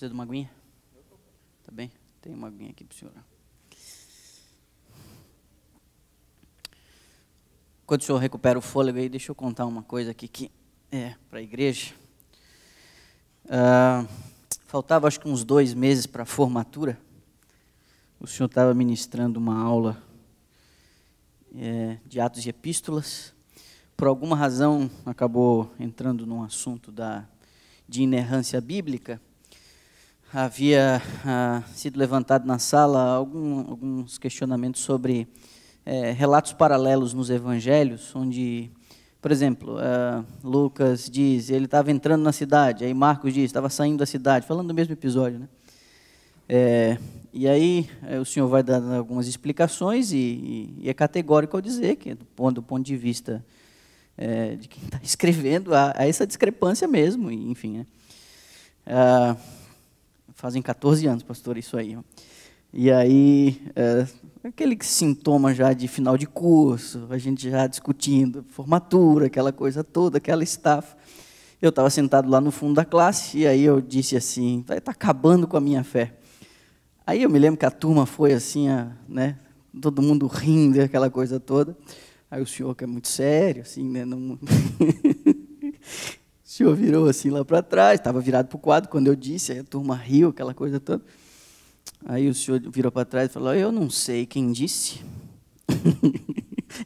Precisa de uma aguinha? Tá bem? Tem uma aguinha aqui para o senhor. Quando o senhor recupera o fôlego aí, deixa eu contar uma coisa aqui que é para a igreja. Faltava acho que uns 2 meses para a formatura. O senhor estava ministrando uma aula de Atos e Epístolas. Por alguma razão acabou entrando num assunto de inerrância bíblica. Havia sido levantado na sala alguns questionamentos sobre relatos paralelos nos evangelhos, onde, por exemplo, Lucas diz, ele estava entrando na cidade, aí Marcos diz, estava saindo da cidade, falando do mesmo episódio, né? E aí o senhor vai dando algumas explicações e é categórico ao dizer que, do ponto de vista de quem está escrevendo, há essa discrepância mesmo, enfim, né? Fazem 14 anos, pastor, isso aí. E aí, aquele sintoma já de final de curso, a gente já discutindo, formatura, aquela coisa toda, aquela estafa. Eu estava sentado lá no fundo da classe, e aí eu disse assim, está acabando com a minha fé. Aí eu me lembro que a turma foi assim, né, todo mundo rindo, aquela coisa toda. Aí o senhor, que é muito sério, assim, né, não... O senhor virou assim lá para trás, estava virado para o quadro quando eu disse, aí a turma riu, aquela coisa toda. Aí o senhor virou para trás e falou, eu não sei quem disse.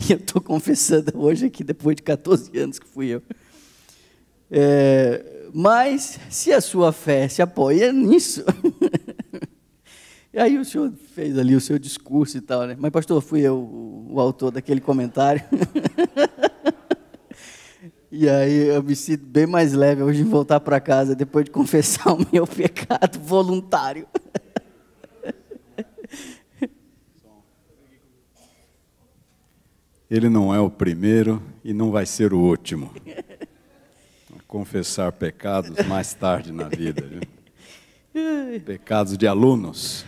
E eu estou confessando hoje aqui, depois de 14 anos que fui eu. Mas, se a sua fé se apoia nisso... E aí o senhor fez ali o seu discurso e tal, né? Mas, pastor, fui eu o autor daquele comentário. E aí eu me sinto bem mais leve hoje em voltar para casa, depois de confessar o meu pecado voluntário. Ele não é o primeiro e não vai ser o último a confessar pecados mais tarde na vida. Viu? Pecados de alunos.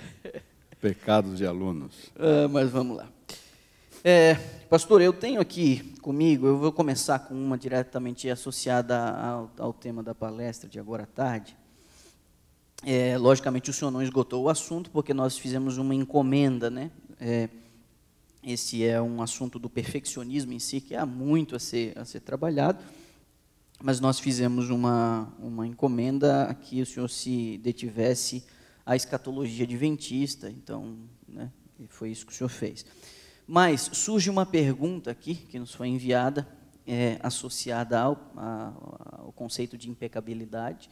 Pecados de alunos. Mas vamos lá. Pastor, eu tenho aqui comigo, eu vou começar com uma diretamente associada ao tema da palestra de agora à tarde. Logicamente o senhor não esgotou o assunto, porque nós fizemos uma encomenda, né? Esse é um assunto do perfeccionismo em si, que há muito a ser trabalhado, mas nós fizemos uma encomenda a que o senhor se detivesse à escatologia adventista, então, né, foi isso que o senhor fez. Mas surge uma pergunta aqui, que nos foi enviada, associada ao conceito de impecabilidade,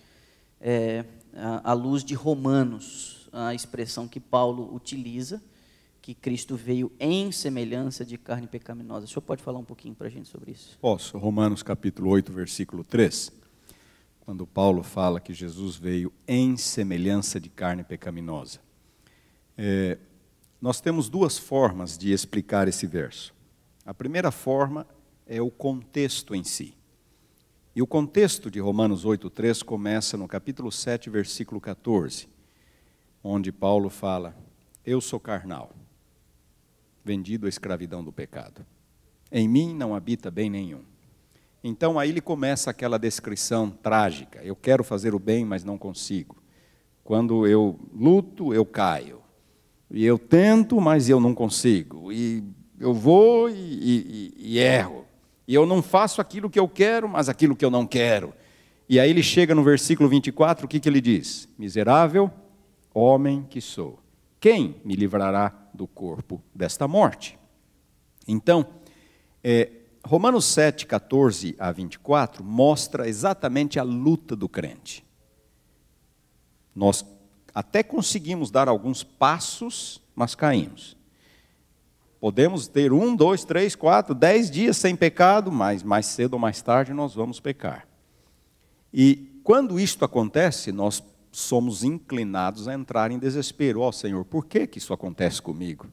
à luz de Romanos, a expressão que Paulo utiliza, que Cristo veio em semelhança de carne pecaminosa. O senhor pode falar um pouquinho para a gente sobre isso? Posso. Romanos capítulo 8, versículo 3. Quando Paulo fala que Jesus veio em semelhança de carne pecaminosa. Nós temos 2 formas de explicar esse verso. A primeira forma é o contexto em si. E o contexto de Romanos 8,3 começa no capítulo 7, versículo 14, onde Paulo fala, eu sou carnal, vendido à escravidão do pecado. Em mim não habita bem nenhum. Então aí ele começa aquela descrição trágica, eu quero fazer o bem, mas não consigo. Quando eu luto, eu caio. E eu tento, mas eu não consigo. E eu vou e erro. E eu não faço aquilo que eu quero, mas aquilo que eu não quero. E aí ele chega no versículo 24, o que ele diz? Miserável homem que sou, quem me livrará do corpo desta morte? Então, Romanos 7, 14 a 24, mostra exatamente a luta do crente. Nós até conseguimos dar alguns passos, mas caímos. Podemos ter 1, 2, 3, 4, 10 dias sem pecado, mas mais cedo ou mais tarde nós vamos pecar. E quando isto acontece, nós somos inclinados a entrar em desespero. Ó Senhor, por que isso acontece comigo?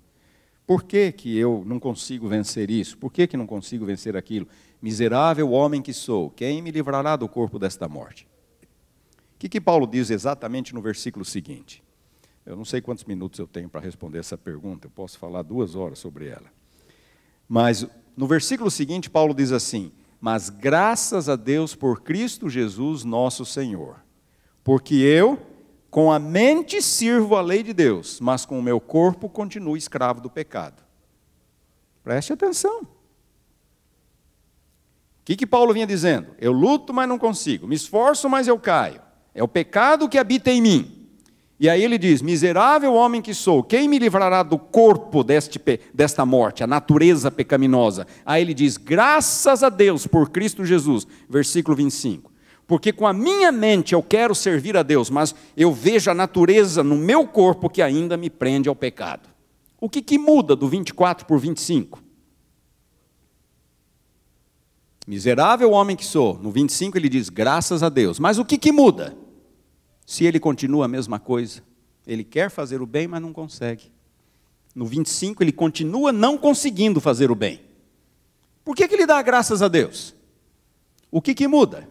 Por que eu não consigo vencer isso? Por que não consigo vencer aquilo? Miserável homem que sou, quem me livrará do corpo desta morte? O que Paulo diz exatamente no versículo seguinte? Eu não sei quantos minutos eu tenho para responder essa pergunta, eu posso falar 2 horas sobre ela. Mas no versículo seguinte, Paulo diz assim, mas graças a Deus por Cristo Jesus nosso Senhor, porque eu com a mente sirvo a lei de Deus, mas com o meu corpo continuo escravo do pecado. Preste atenção. O que Paulo vinha dizendo? Eu luto, mas não consigo. Me esforço, mas eu caio. É o pecado que habita em mim. E aí ele diz, miserável homem que sou, quem me livrará do corpo desta morte, a natureza pecaminosa? Aí ele diz, graças a Deus por Cristo Jesus, versículo 25. Porque com a minha mente eu quero servir a Deus, mas eu vejo a natureza no meu corpo que ainda me prende ao pecado. O que muda do 24 por 25? Miserável homem que sou, no 25 ele diz, graças a Deus. Mas o que muda? Se ele continua a mesma coisa, ele quer fazer o bem, mas não consegue. No 25, ele continua não conseguindo fazer o bem. Por que ele dá graças a Deus? O que muda?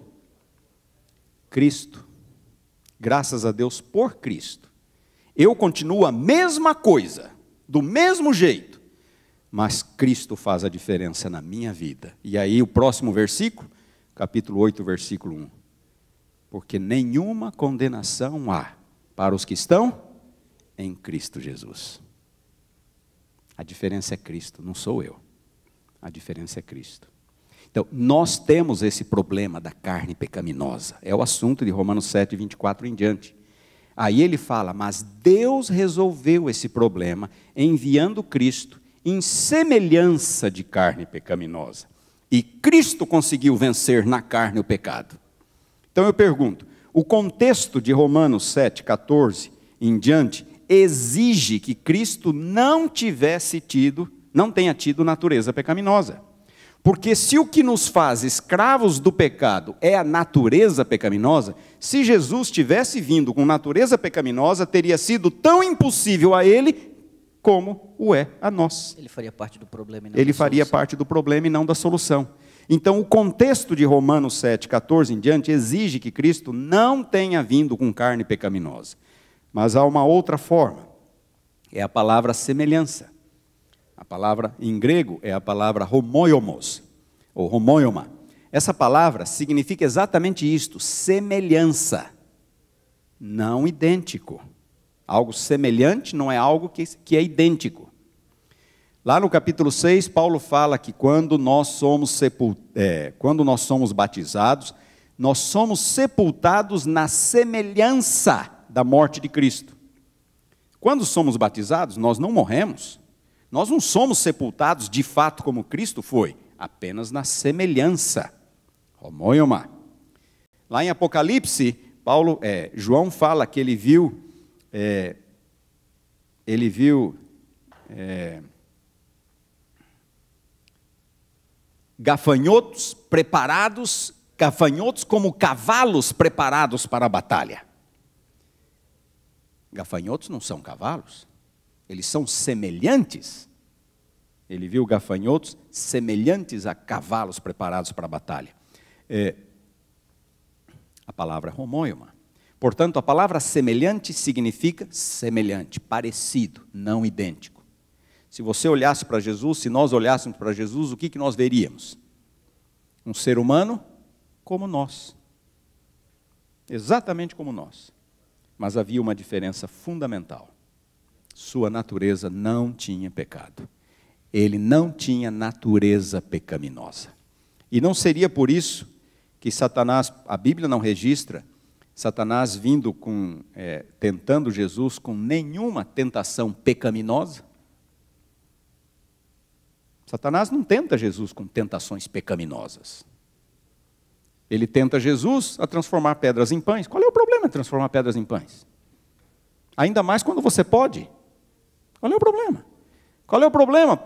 Cristo. Graças a Deus por Cristo. Eu continuo a mesma coisa, do mesmo jeito, mas Cristo faz a diferença na minha vida. E aí o próximo versículo, capítulo 8, versículo 1. Porque nenhuma condenação há para os que estão em Cristo Jesus. A diferença é Cristo, não sou eu. A diferença é Cristo. Então, nós temos esse problema da carne pecaminosa. É o assunto de Romanos 7, 24 em diante. Aí ele fala, mas Deus resolveu esse problema enviando Cristo em semelhança de carne pecaminosa. E Cristo conseguiu vencer na carne o pecado. Então eu pergunto, o contexto de Romanos 7, 14 em diante exige que Cristo não tenha tido natureza pecaminosa. Porque se o que nos faz escravos do pecado é a natureza pecaminosa, se Jesus tivesse vindo com natureza pecaminosa, teria sido tão impossível a ele como o é a nós. Ele faria parte do problema e não Ele faria parte do problema e não da solução. Então, o contexto de Romanos 7, 14 em diante exige que Cristo não tenha vindo com carne pecaminosa. Mas há uma outra forma, é a palavra semelhança. A palavra em grego é a palavra homoiomos, ou homoioma. Essa palavra significa exatamente isto, semelhança, não idêntico. Algo semelhante não é algo que é idêntico. Lá no capítulo 6, Paulo fala que quando nós somos batizados, nós somos sepultados na semelhança da morte de Cristo. Quando somos batizados, nós não morremos. Nós não somos sepultados de fato como Cristo foi, apenas na semelhança. Homoioma. Lá em Apocalipse, João fala que ele viu gafanhotos como cavalos preparados para a batalha. Gafanhotos não são cavalos, eles são semelhantes. Ele viu gafanhotos semelhantes a cavalos preparados para a batalha. A palavra homoioma. Portanto, a palavra semelhante significa semelhante, parecido, não idêntico. Se você olhasse para Jesus, se nós olhássemos para Jesus, o que nós veríamos? Um ser humano como nós. Exatamente como nós. Mas havia uma diferença fundamental. Sua natureza não tinha pecado. Ele não tinha natureza pecaminosa. E não seria por isso que Satanás, a Bíblia não registra, Satanás vindo tentando Jesus com nenhuma tentação pecaminosa. Satanás não tenta Jesus com tentações pecaminosas. Ele tenta Jesus a transformar pedras em pães. Qual é o problema de transformar pedras em pães? Ainda mais quando você pode. Qual é o problema? Qual é o problema?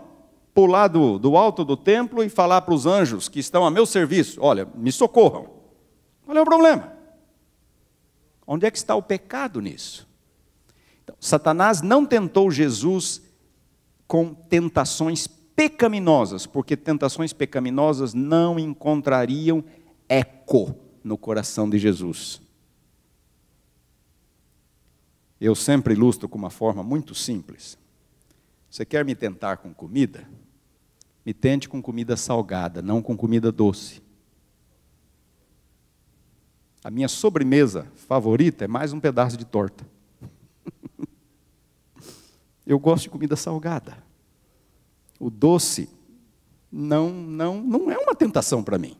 Pular do alto do templo e falar para os anjos que estão a meu serviço, olha, me socorram. Qual é o problema? Onde é que está o pecado nisso? Então, Satanás não tentou Jesus com tentações pecaminosas, porque tentações pecaminosas não encontrariam eco no coração de Jesus. Eu sempre ilustro com uma forma muito simples. Você quer me tentar com comida? Me tente com comida salgada, não com comida doce. A minha sobremesa favorita é mais um pedaço de torta. Eu gosto de comida salgada. O doce não é uma tentação para mim.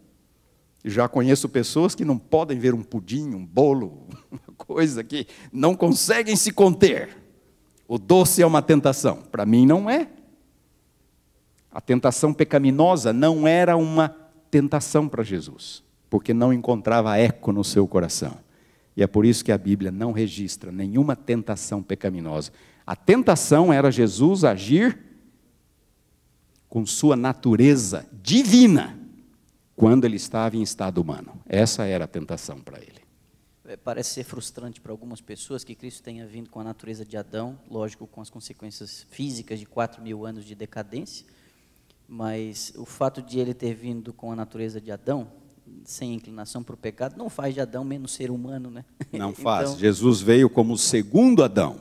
Já conheço pessoas que não podem ver um pudim, um bolo, uma coisa que não conseguem se conter. O doce é uma tentação. Para mim não é. A tentação pecaminosa não era uma tentação para Jesus, porque não encontrava eco no seu coração. E é por isso que a Bíblia não registra nenhuma tentação pecaminosa. A tentação era Jesus agir com sua natureza divina, quando ele estava em estado humano. Essa era a tentação para ele. Parece ser frustrante para algumas pessoas que Cristo tenha vindo com a natureza de Adão, lógico, com as consequências físicas de 4.000 anos de decadência, mas o fato de ele ter vindo com a natureza de Adão, sem inclinação para o pecado, não faz de Adão menos ser humano, né? Não faz. Então, Jesus veio como o segundo Adão.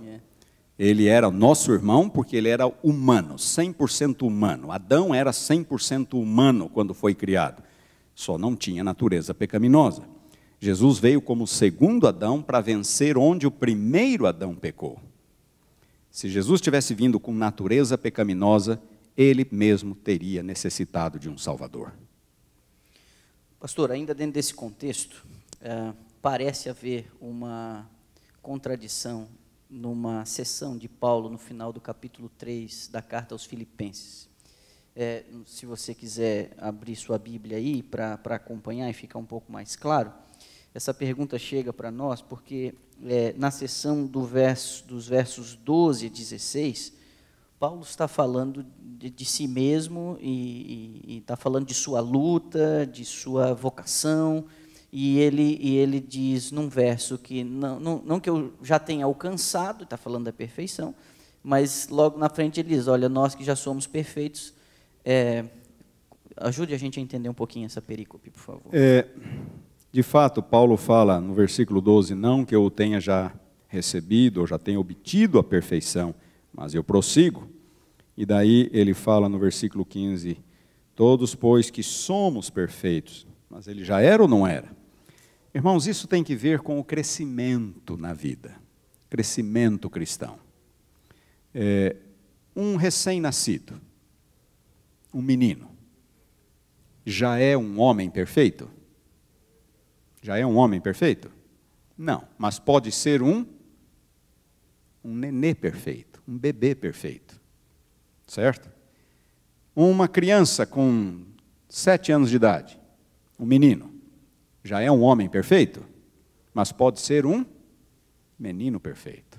Ele era nosso irmão porque ele era humano, 100% humano. Adão era 100% humano quando foi criado. Só não tinha natureza pecaminosa. Jesus veio como o segundo Adão para vencer onde o primeiro Adão pecou. Se Jesus tivesse vindo com natureza pecaminosa, ele mesmo teria necessitado de um Salvador. Pastor, ainda dentro desse contexto, parece haver uma contradição numa sessão de Paulo no final do capítulo 3 da carta aos Filipenses. Se você quiser abrir sua Bíblia aí para acompanhar e ficar um pouco mais claro, essa pergunta chega para nós porque na sessão dos versos 12 a 16, Paulo está falando de si mesmo e está falando de sua luta, de sua vocação, e ele diz num verso que não que eu já tenha alcançado, está falando da perfeição, mas logo na frente ele diz, olha, nós que já somos perfeitos, ajude a gente a entender um pouquinho essa perícope, por favor. De fato, Paulo fala no versículo 12, não que eu tenha já recebido, ou já tenha obtido a perfeição, mas eu prossigo. E daí ele fala no versículo 15, todos, pois, que somos perfeitos, mas ele já era ou não era? Irmãos, isso tem que ver com o crescimento na vida, crescimento cristão. Um recém-nascido, um menino, já é um homem perfeito? Já é um homem perfeito? Não, mas pode ser um nenê perfeito, um bebê perfeito, certo? Uma criança com 7 anos de idade, um menino, já é um homem perfeito, mas pode ser um menino perfeito.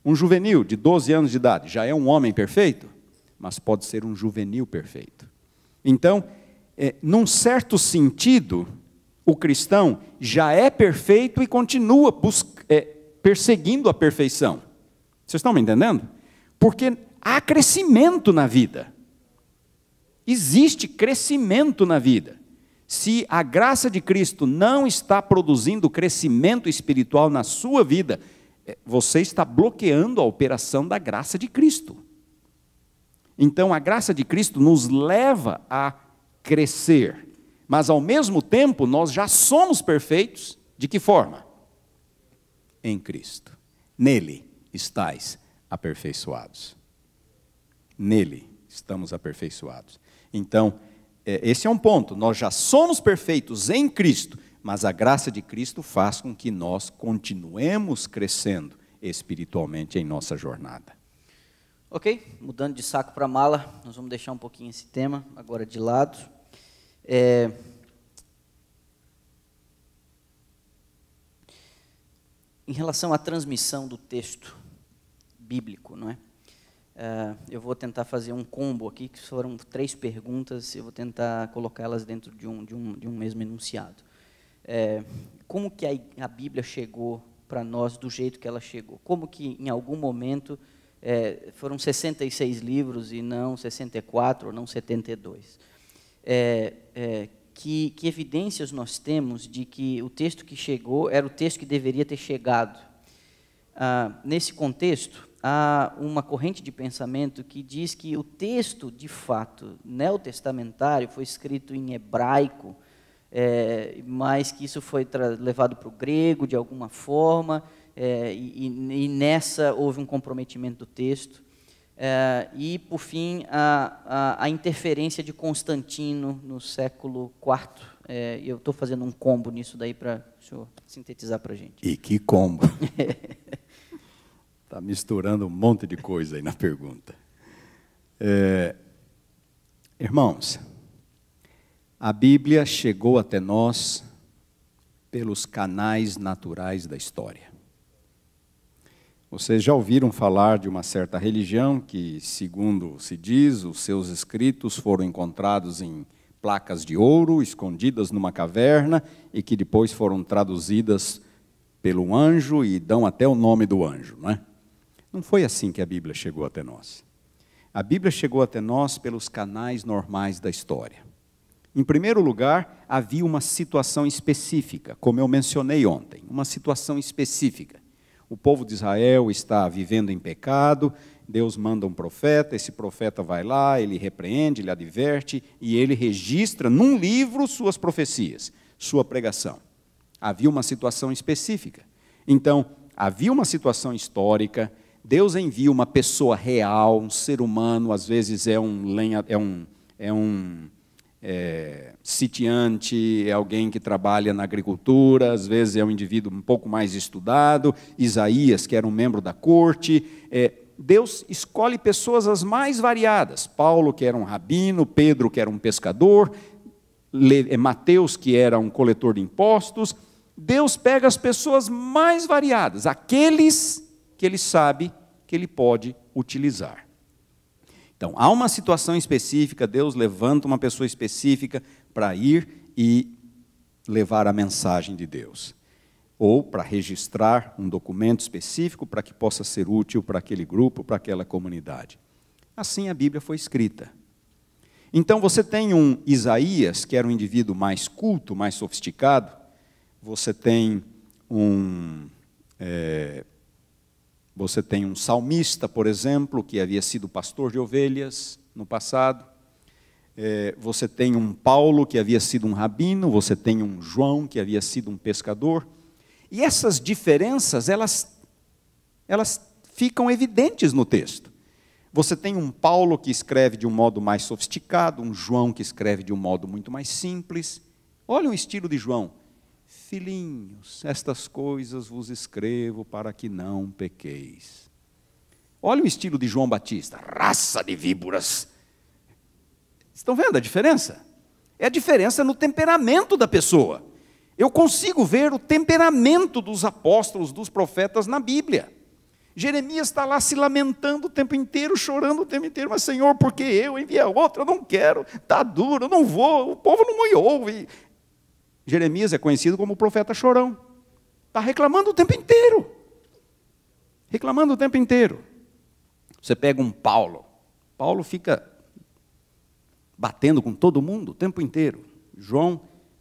Um juvenil de 12 anos de idade, já é um homem perfeito, mas pode ser um juvenil perfeito. Então, num certo sentido, o cristão já é perfeito e continua perseguindo a perfeição. Vocês estão me entendendo? Porque há crescimento na vida. Existe crescimento na vida. Se a graça de Cristo não está produzindo crescimento espiritual na sua vida, você está bloqueando a operação da graça de Cristo. Então, a graça de Cristo nos leva a crescer, mas ao mesmo tempo nós já somos perfeitos. De que forma? Em Cristo. Nele estais aperfeiçoados. Nele estamos aperfeiçoados. Então, esse é um ponto. Nós já somos perfeitos em Cristo, mas a graça de Cristo faz com que nós continuemos crescendo espiritualmente em nossa jornada. Ok, mudando de saco para mala, nós vamos deixar um pouquinho esse tema agora de lado. Em relação à transmissão do texto bíblico, não é? Eu vou tentar fazer um combo aqui, que foram 3 perguntas, eu vou tentar colocá-las dentro de um mesmo enunciado. Como que a Bíblia chegou para nós do jeito que ela chegou? Como que em algum momento foram 66 livros e não 64 ou não 72? Que evidências nós temos de que o texto que chegou era o texto que deveria ter chegado? Nesse contexto, há uma corrente de pensamento que diz que o texto, de fato, neotestamentário, foi escrito em hebraico, mas que isso foi levado para o grego de alguma forma, e nessa houve um comprometimento do texto. E, por fim, a interferência de Constantino no século IV. Eu estou fazendo um combo nisso daí para o senhor sintetizar para a gente. E que combo! Está misturando um monte de coisa aí na pergunta. Irmãos, a Bíblia chegou até nós pelos canais naturais da história. Vocês já ouviram falar de uma certa religião que, segundo se diz, os seus escritos foram encontrados em placas de ouro, escondidas numa caverna, e que depois foram traduzidas pelo anjo e dão até o nome do anjo, não é? Não foi assim que a Bíblia chegou até nós. A Bíblia chegou até nós pelos canais normais da história. Em primeiro lugar, havia uma situação específica, como eu mencionei ontem, uma situação específica. O povo de Israel está vivendo em pecado, Deus manda um profeta, esse profeta vai lá, ele repreende, ele adverte, e ele registra num livro suas profecias, sua pregação. Havia uma situação específica. Então, havia uma situação histórica, Deus envia uma pessoa real, um ser humano, às vezes é um sitiante, é alguém que trabalha na agricultura, às vezes é um indivíduo um pouco mais estudado, Isaías, que era um membro da corte. Deus escolhe pessoas as mais variadas, Paulo, que era um rabino, Pedro, que era um pescador, Mateus, que era um coletor de impostos. Deus pega as pessoas mais variadas, aqueles que ele sabe que ele pode utilizar. Então, há uma situação específica, Deus levanta uma pessoa específica para ir e levar a mensagem de Deus. Ou para registrar um documento específico para que possa ser útil para aquele grupo, para aquela comunidade. Assim a Bíblia foi escrita. Então, você tem um Isaías, que era um indivíduo mais culto, mais sofisticado. Você tem um salmista, por exemplo, que havia sido pastor de ovelhas no passado. Você tem um Paulo, que havia sido um rabino. Você tem um João, que havia sido um pescador. E essas diferenças, elas ficam evidentes no texto. Você tem um Paulo que escreve de um modo mais sofisticado, um João que escreve de um modo muito mais simples. Olha o estilo de João. Filhinhos, estas coisas vos escrevo para que não pequeis. Olha o estilo de João Batista. Raça de víboras. Estão vendo a diferença? É a diferença no temperamento da pessoa. Eu consigo ver o temperamento dos apóstolos, dos profetas na Bíblia. Jeremias está lá se lamentando o tempo inteiro, chorando o tempo inteiro. Mas, Senhor, porque eu enviei outro? Eu não quero, está duro, eu não vou, o povo não me ouve. Jeremias é conhecido como o profeta chorão. Está reclamando o tempo inteiro. Reclamando o tempo inteiro. Você pega um Paulo. Paulo fica batendo com todo mundo o tempo inteiro.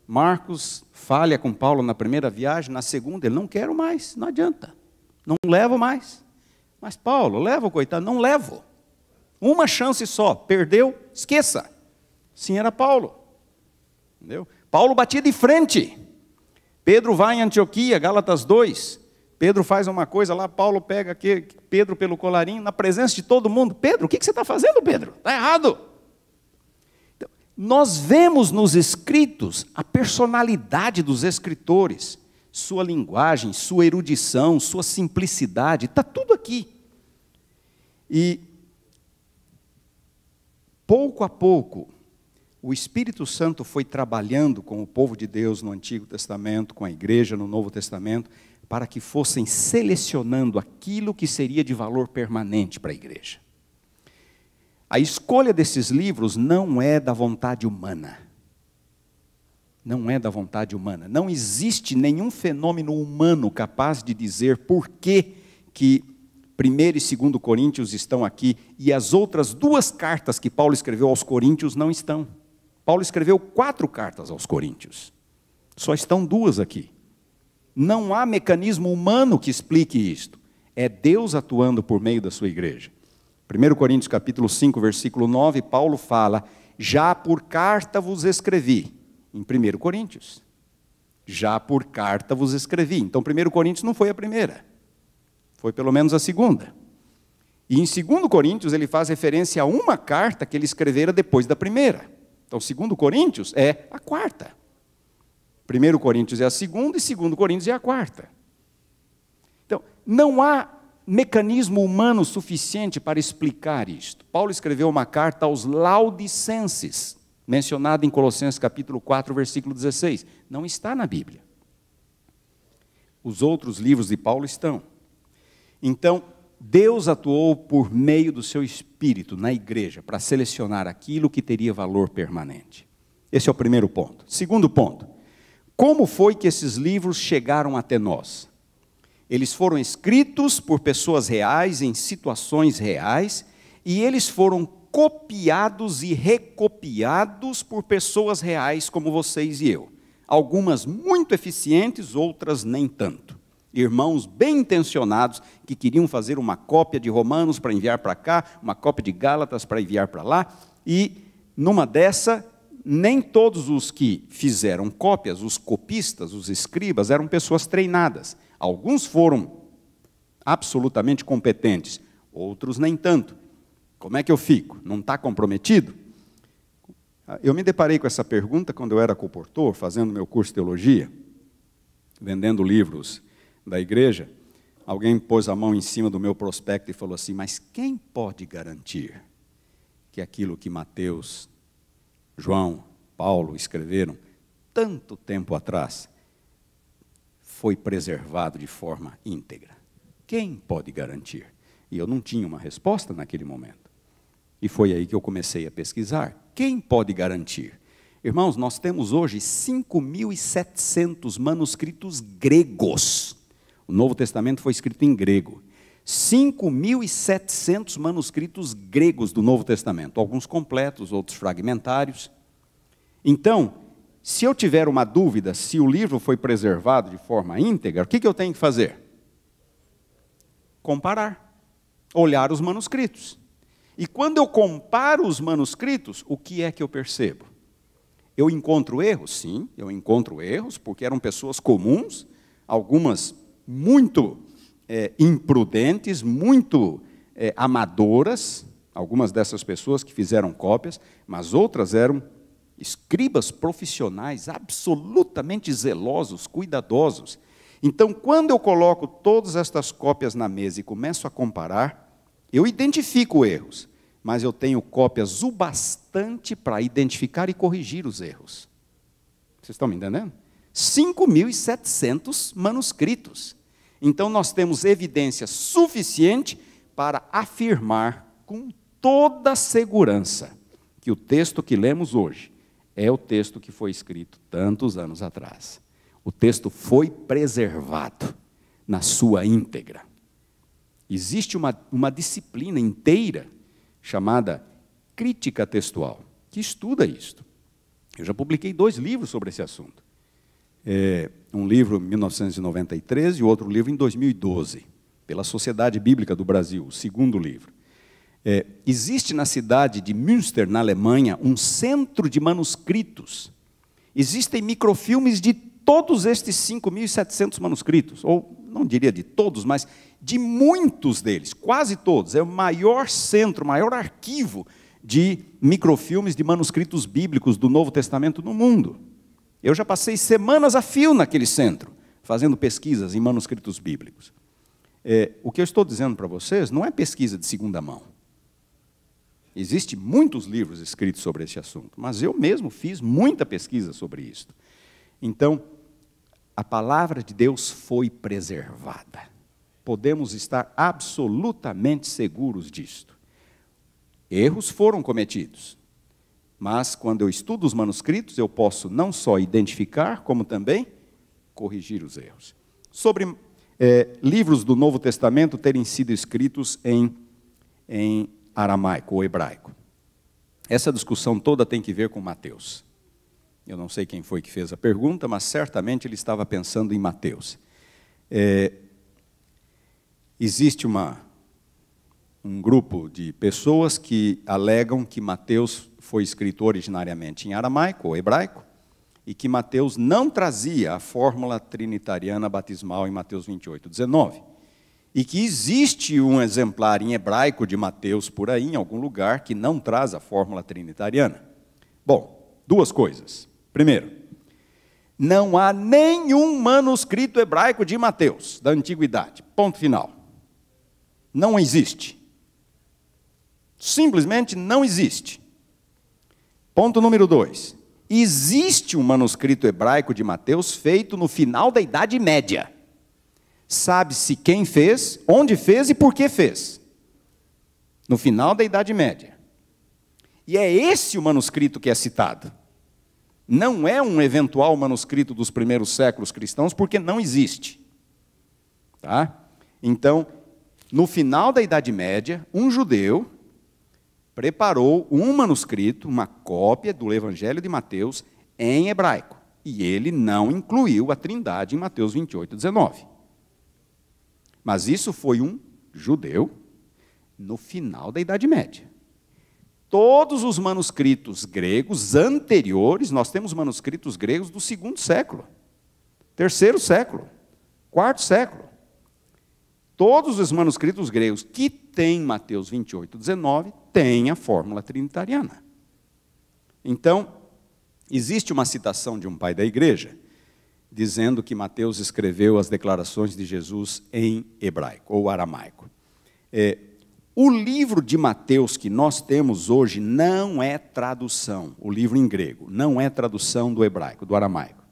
Marcos falha com Paulo na primeira viagem, na segunda ele não quero mais, não adianta, não levo mais. Mas Paulo, leva o coitado, não levo. Uma chance só, perdeu, esqueça. Sim, era Paulo. Entendeu? Paulo batia de frente. Pedro vai em Antioquia, Gálatas 2. Pedro faz uma coisa lá, Paulo pega Pedro pelo colarinho, na presença de todo mundo. Pedro, o que você está fazendo, Pedro? Está errado. Nós vemos nos escritos a personalidade dos escritores, sua linguagem, sua erudição, sua simplicidade, está tudo aqui. E, pouco a pouco, o Espírito Santo foi trabalhando com o povo de Deus no Antigo Testamento, com a igreja no Novo Testamento, para que fossem selecionando aquilo que seria de valor permanente para a igreja. A escolha desses livros não é da vontade humana. Não é da vontade humana. Não existe nenhum fenômeno humano capaz de dizer por que 1 e 2 Coríntios estão aqui e as outras 2 cartas que Paulo escreveu aos Coríntios não estão. Paulo escreveu 4 cartas aos Coríntios. Só estão 2 aqui. Não há mecanismo humano que explique isto. É Deus atuando por meio da sua igreja. 1 Coríntios capítulo 5, versículo 9, Paulo fala, já por carta vos escrevi. Em 1 Coríntios. Já por carta vos escrevi. Então, 1 Coríntios não foi a primeira. Foi pelo menos a segunda. E em 2 Coríntios ele faz referência a uma carta que ele escrevera depois da primeira. Então, 2 Coríntios é a quarta. 1 Coríntios é a segunda e 2 Coríntios é a quarta. Então, não há mecanismo humano suficiente para explicar isto. Paulo escreveu uma carta aos Laodicenses, mencionada em Colossenses capítulo 4, versículo 16. Não está na Bíblia. Os outros livros de Paulo estão. Então, Deus atuou por meio do seu Espírito na igreja para selecionar aquilo que teria valor permanente. Esse é o primeiro ponto. Segundo ponto, como foi que esses livros chegaram até nós? Eles foram escritos por pessoas reais, em situações reais, e eles foram copiados e recopiados por pessoas reais como vocês e eu. Algumas muito eficientes, outras nem tanto. Irmãos bem intencionados que queriam fazer uma cópia de Romanos para enviar para cá, uma cópia de Gálatas para enviar para lá, e numa dessa, nem todos os que fizeram cópias, os copistas, os escribas, eram pessoas treinadas. Alguns foram absolutamente competentes, outros nem tanto. Como é que eu fico? Não está comprometido? Eu me deparei com essa pergunta quando eu era colportor, fazendo meu curso de teologia, vendendo livros da igreja. Alguém pôs a mão em cima do meu prospecto e falou assim, mas quem pode garantir que aquilo que Mateus, João, Paulo escreveram tanto tempo atrás foi preservado de forma íntegra? Quem pode garantir? E eu não tinha uma resposta naquele momento. E foi aí que eu comecei a pesquisar. Quem pode garantir? Irmãos, nós temos hoje 5.700 manuscritos gregos. O Novo Testamento foi escrito em grego. 5.700 manuscritos gregos do Novo Testamento. Alguns completos, outros fragmentários. Então, se eu tiver uma dúvida se o livro foi preservado de forma íntegra, o que eu tenho que fazer? Comparar. Olhar os manuscritos. E quando eu comparo os manuscritos, o que é que eu percebo? Eu encontro erros? Sim, eu encontro erros, porque eram pessoas comuns, algumas muito imprudentes, muito amadoras, algumas dessas pessoas que fizeram cópias, mas outras eram escribas profissionais, absolutamente zelosos, cuidadosos. Então, quando eu coloco todas estas cópias na mesa e começo a comparar, eu identifico erros, mas eu tenho cópias o bastante para identificar e corrigir os erros. Vocês estão me entendendo? 5.700 manuscritos. Então, nós temos evidência suficiente para afirmar com toda segurança que o texto que lemos hoje é o texto que foi escrito tantos anos atrás. O texto foi preservado na sua íntegra. Existe uma disciplina inteira chamada crítica textual, que estuda isto. Eu já publiquei 2 livros sobre esse assunto. Um livro em 1993 e outro livro em 2012, pela Sociedade Bíblica do Brasil, o segundo livro. Existe na cidade de Münster, na Alemanha, um centro de manuscritos. Existem microfilmes de todos estes 5.700 manuscritos, ou não diria de todos, mas de muitos deles, quase todos. É o maior centro, o maior arquivo de microfilmes de manuscritos bíblicos do Novo Testamento no mundo. Eu já passei semanas a fio naquele centro, fazendo pesquisas em manuscritos bíblicos. O que eu estou dizendo para vocês não é pesquisa de segunda mão. Existem muitos livros escritos sobre esse assunto, mas eu mesmo fiz muita pesquisa sobre isso. Então, a palavra de Deus foi preservada. Podemos estar absolutamente seguros disto. Erros foram cometidos, mas quando eu estudo os manuscritos, eu posso não só identificar, como também corrigir os erros. Sobre livros do Novo Testamento terem sido escritos em aramaico ou hebraico. Essa discussão toda tem que ver com Mateus. Eu não sei quem foi que fez a pergunta, mas certamente ele estava pensando em Mateus. Existe um grupo de pessoas que alegam que Mateus foi escrito originariamente em aramaico ou hebraico, e que Mateus não trazia a fórmula trinitariana batismal em Mateus 28, 19. E que existe um exemplar em hebraico de Mateus por aí, em algum lugar, que não traz a fórmula trinitariana. Bom, duas coisas. Primeiro, não há nenhum manuscrito hebraico de Mateus, da antiguidade. Ponto final. Não existe. Simplesmente não existe. Ponto número 2. Existe um manuscrito hebraico de Mateus feito no final da Idade Média. Sabe-se quem fez, onde fez e por que fez. No final da Idade Média. E é esse o manuscrito que é citado. Não é um eventual manuscrito dos primeiros séculos cristãos, porque não existe. Tá? Então, no final da Idade Média, um judeu preparou um manuscrito, uma cópia do Evangelho de Mateus em hebraico. E ele não incluiu a Trindade em Mateus 28, 19. Mas isso foi um judeu no final da Idade Média. Todos os manuscritos gregos anteriores, nós temos manuscritos gregos do 2º século, 3º século, 4º século. Todos os manuscritos gregos que têm Mateus 28, 19, têm a fórmula trinitariana. Então, existe uma citação de um pai da igreja, dizendo que Mateus escreveu as declarações de Jesus em hebraico, ou aramaico. O livro de Mateus que nós temos hoje não é tradução, o livro em grego, não é tradução do hebraico, do aramaico.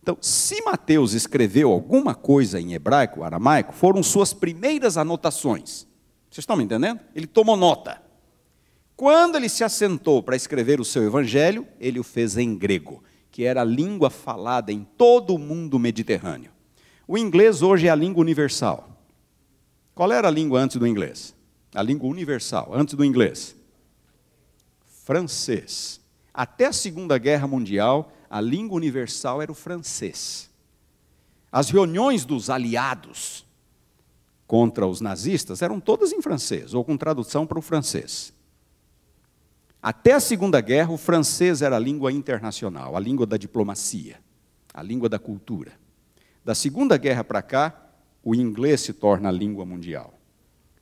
Então, se Mateus escreveu alguma coisa em hebraico, aramaico, foram suas primeiras anotações. Vocês estão me entendendo? Ele tomou nota. Quando ele se assentou para escrever o seu evangelho, ele o fez em grego, que era a língua falada em todo o mundo mediterrâneo. O inglês hoje é a língua universal. Qual era a língua antes do inglês? A língua universal, antes do inglês? Francês. Até a Segunda Guerra Mundial, a língua universal era o francês. As reuniões dos aliados contra os nazistas eram todas em francês, ou com tradução para o francês. Até a Segunda Guerra, o francês era a língua internacional, a língua da diplomacia, a língua da cultura. Da Segunda Guerra para cá, o inglês se torna a língua mundial.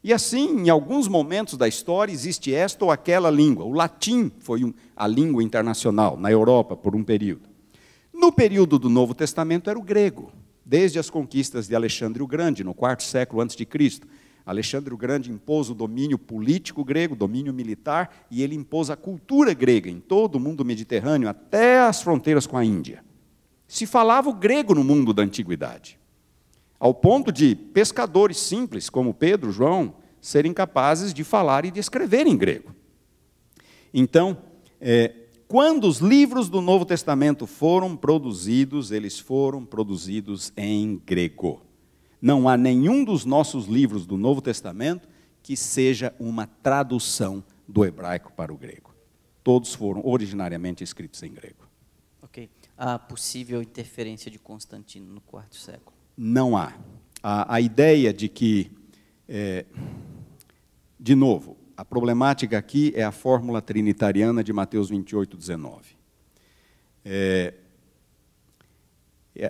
E assim, em alguns momentos da história, existe esta ou aquela língua. O latim foi a língua internacional na Europa por um período. No período do Novo Testamento era o grego, desde as conquistas de Alexandre o Grande, no 4º século a.C. Alexandre o Grande impôs o domínio político grego, domínio militar, e ele impôs a cultura grega em todo o mundo mediterrâneo, até as fronteiras com a Índia. Se falava o grego no mundo da antiguidade, ao ponto de pescadores simples, como Pedro, João, serem capazes de falar e de escrever em grego. Então, quando os livros do Novo Testamento foram produzidos, eles foram produzidos em grego. Não há nenhum dos nossos livros do Novo Testamento que seja uma tradução do hebraico para o grego. Todos foram originariamente escritos em grego. Ok. A possível interferência de Constantino no 4º século? Não há. A ideia de que, de novo, a problemática aqui é a fórmula trinitariana de Mateus 28, 19.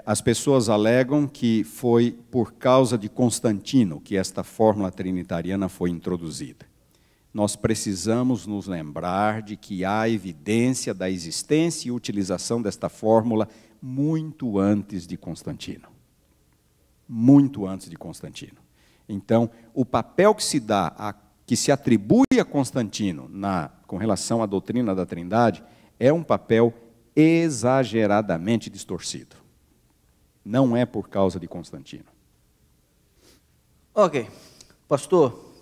As pessoas alegam que foi por causa de Constantino que esta fórmula trinitariana foi introduzida. Nós precisamos nos lembrar de que há evidência da existência e utilização desta fórmula muito antes de Constantino. Muito antes de Constantino. Então, o papel que que se atribui a Constantino com relação à doutrina da Trindade é um papel exageradamente distorcido. Não é por causa de Constantino. Ok. Pastor,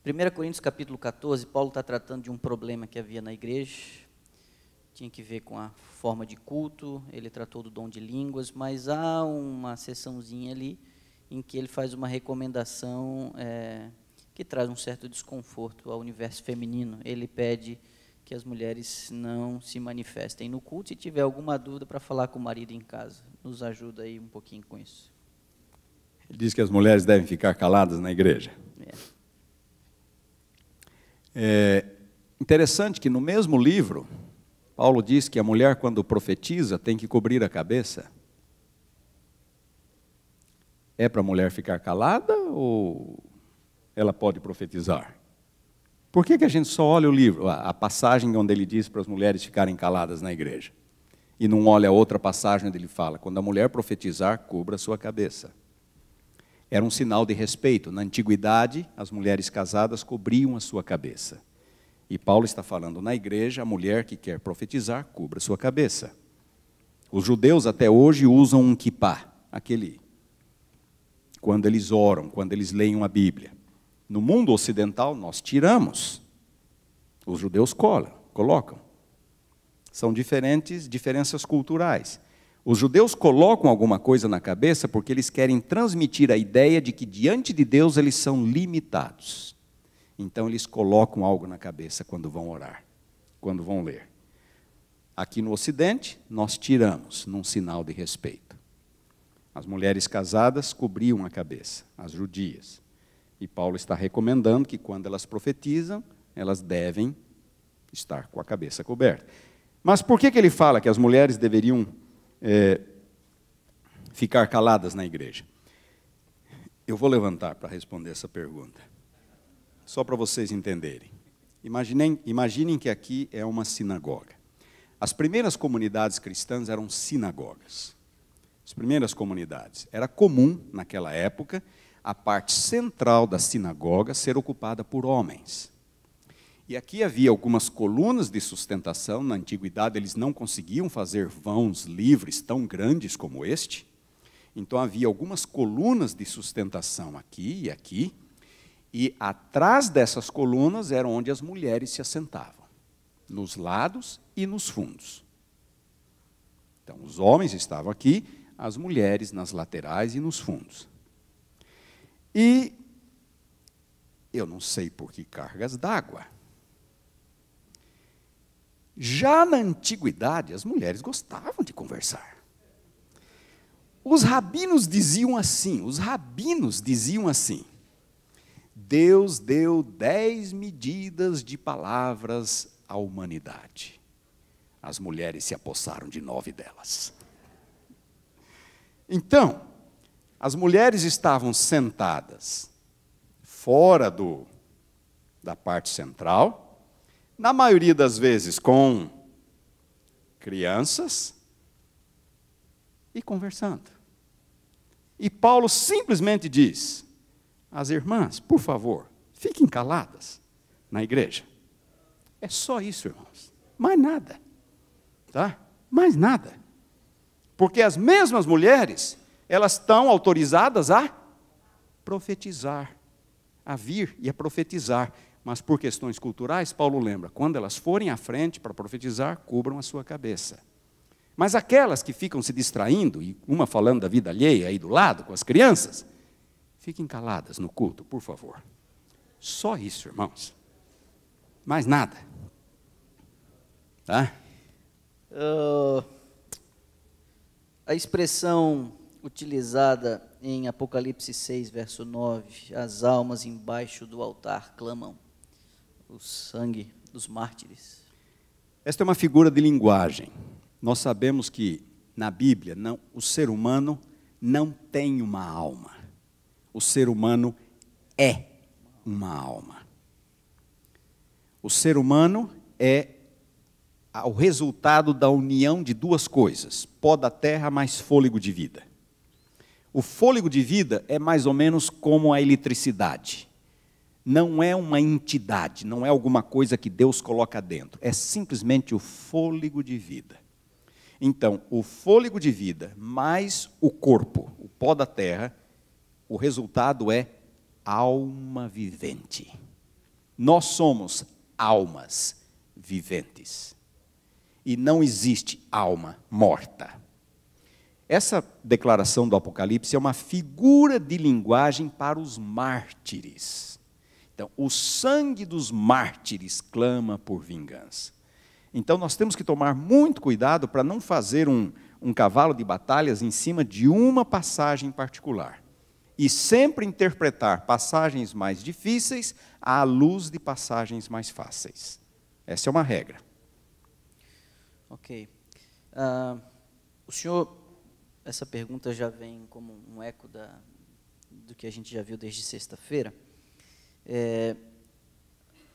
1 Coríntios capítulo 14, Paulo está tratando de um problema que havia na igreja. Tinha que ver com a forma de culto, ele tratou do dom de línguas, mas há uma seçãozinha ali em que ele faz uma recomendação que traz um certo desconforto ao universo feminino. Ele pede que as mulheres não se manifestem no culto. Se tiver alguma dúvida, para falar com o marido em casa. Nos ajuda aí um pouquinho com isso. Ele diz que as mulheres devem ficar caladas na igreja. É interessante que no mesmo livro, Paulo diz que a mulher, quando profetiza, tem que cobrir a cabeça. É para a mulher ficar calada ou ela pode profetizar? Por que a gente só olha o livro, a passagem onde ele diz para as mulheres ficarem caladas na igreja? E não olha a outra passagem onde ele fala, quando a mulher profetizar, cubra a sua cabeça. Era um sinal de respeito. Na antiguidade, as mulheres casadas cobriam a sua cabeça. E Paulo está falando na igreja, a mulher que quer profetizar, cubra a sua cabeça. Os judeus até hoje usam um kippá, aquele, quando eles oram, quando eles leem a Bíblia. No mundo ocidental, nós tiramos. Os judeus colocam. São diferenças culturais. Os judeus colocam alguma coisa na cabeça porque eles querem transmitir a ideia de que diante de Deus eles são limitados. Então eles colocam algo na cabeça quando vão orar, quando vão ler. Aqui no Ocidente, nós tiramos, num sinal de respeito. As mulheres casadas cobriam a cabeça, as judias. E Paulo está recomendando que quando elas profetizam, elas devem estar com a cabeça coberta. Mas por que ele fala que as mulheres deveriam ficar caladas na igreja? Eu vou levantar para responder essa pergunta, só para vocês entenderem. Imaginem que aqui é uma sinagoga. As primeiras comunidades cristãs eram sinagogas. As primeiras comunidades. Era comum, naquela época, a parte central da sinagoga ser ocupada por homens. E aqui havia algumas colunas de sustentação. Na antiguidade, eles não conseguiam fazer vãos livres tão grandes como este. Então, havia algumas colunas de sustentação aqui e aqui. E atrás dessas colunas eram onde as mulheres se assentavam, nos lados e nos fundos. Então, os homens estavam aqui, as mulheres nas laterais e nos fundos. E eu não sei por que cargas d'água. Já na antiguidade, as mulheres gostavam de conversar. Os rabinos diziam assim, Deus deu 10 medidas de palavras à humanidade. As mulheres se apossaram de 9 delas. Então, as mulheres estavam sentadas fora da parte central, na maioria das vezes com crianças e conversando. E Paulo simplesmente diz: as irmãs, por favor, fiquem caladas na igreja. É só isso, irmãos. Mais nada. Tá? Mais nada. Porque as mesmas mulheres, elas estão autorizadas a profetizar, a vir e a profetizar. Mas por questões culturais, Paulo lembra, quando elas forem à frente para profetizar, cubram a sua cabeça. Mas aquelas que ficam se distraindo, e uma falando da vida alheia aí do lado, com as crianças, fiquem caladas no culto, por favor. Só isso, irmãos. Mais nada. Tá? A expressão utilizada em Apocalipse 6, verso 9, as almas embaixo do altar clamam o sangue dos mártires. Esta é uma figura de linguagem. Nós sabemos que na Bíblia o ser humano não tem uma alma. O ser humano é uma alma. O ser humano é o resultado da união de duas coisas: pó da terra mais fôlego de vida. O fôlego de vida é mais ou menos como a eletricidade. Não é uma entidade, não é alguma coisa que Deus coloca dentro. É simplesmente o fôlego de vida. Então, o fôlego de vida mais o corpo, o pó da terra, o resultado é alma vivente. Nós somos almas viventes. E não existe alma morta. Essa declaração do Apocalipse é uma figura de linguagem para os mártires. Então, o sangue dos mártires clama por vingança. Então, nós temos que tomar muito cuidado para não fazer um cavalo de batalhas em cima de uma passagem particular. E sempre interpretar passagens mais difíceis à luz de passagens mais fáceis. Essa é uma regra. Ok. O senhor, essa pergunta já vem como um eco do que a gente já viu desde sexta-feira.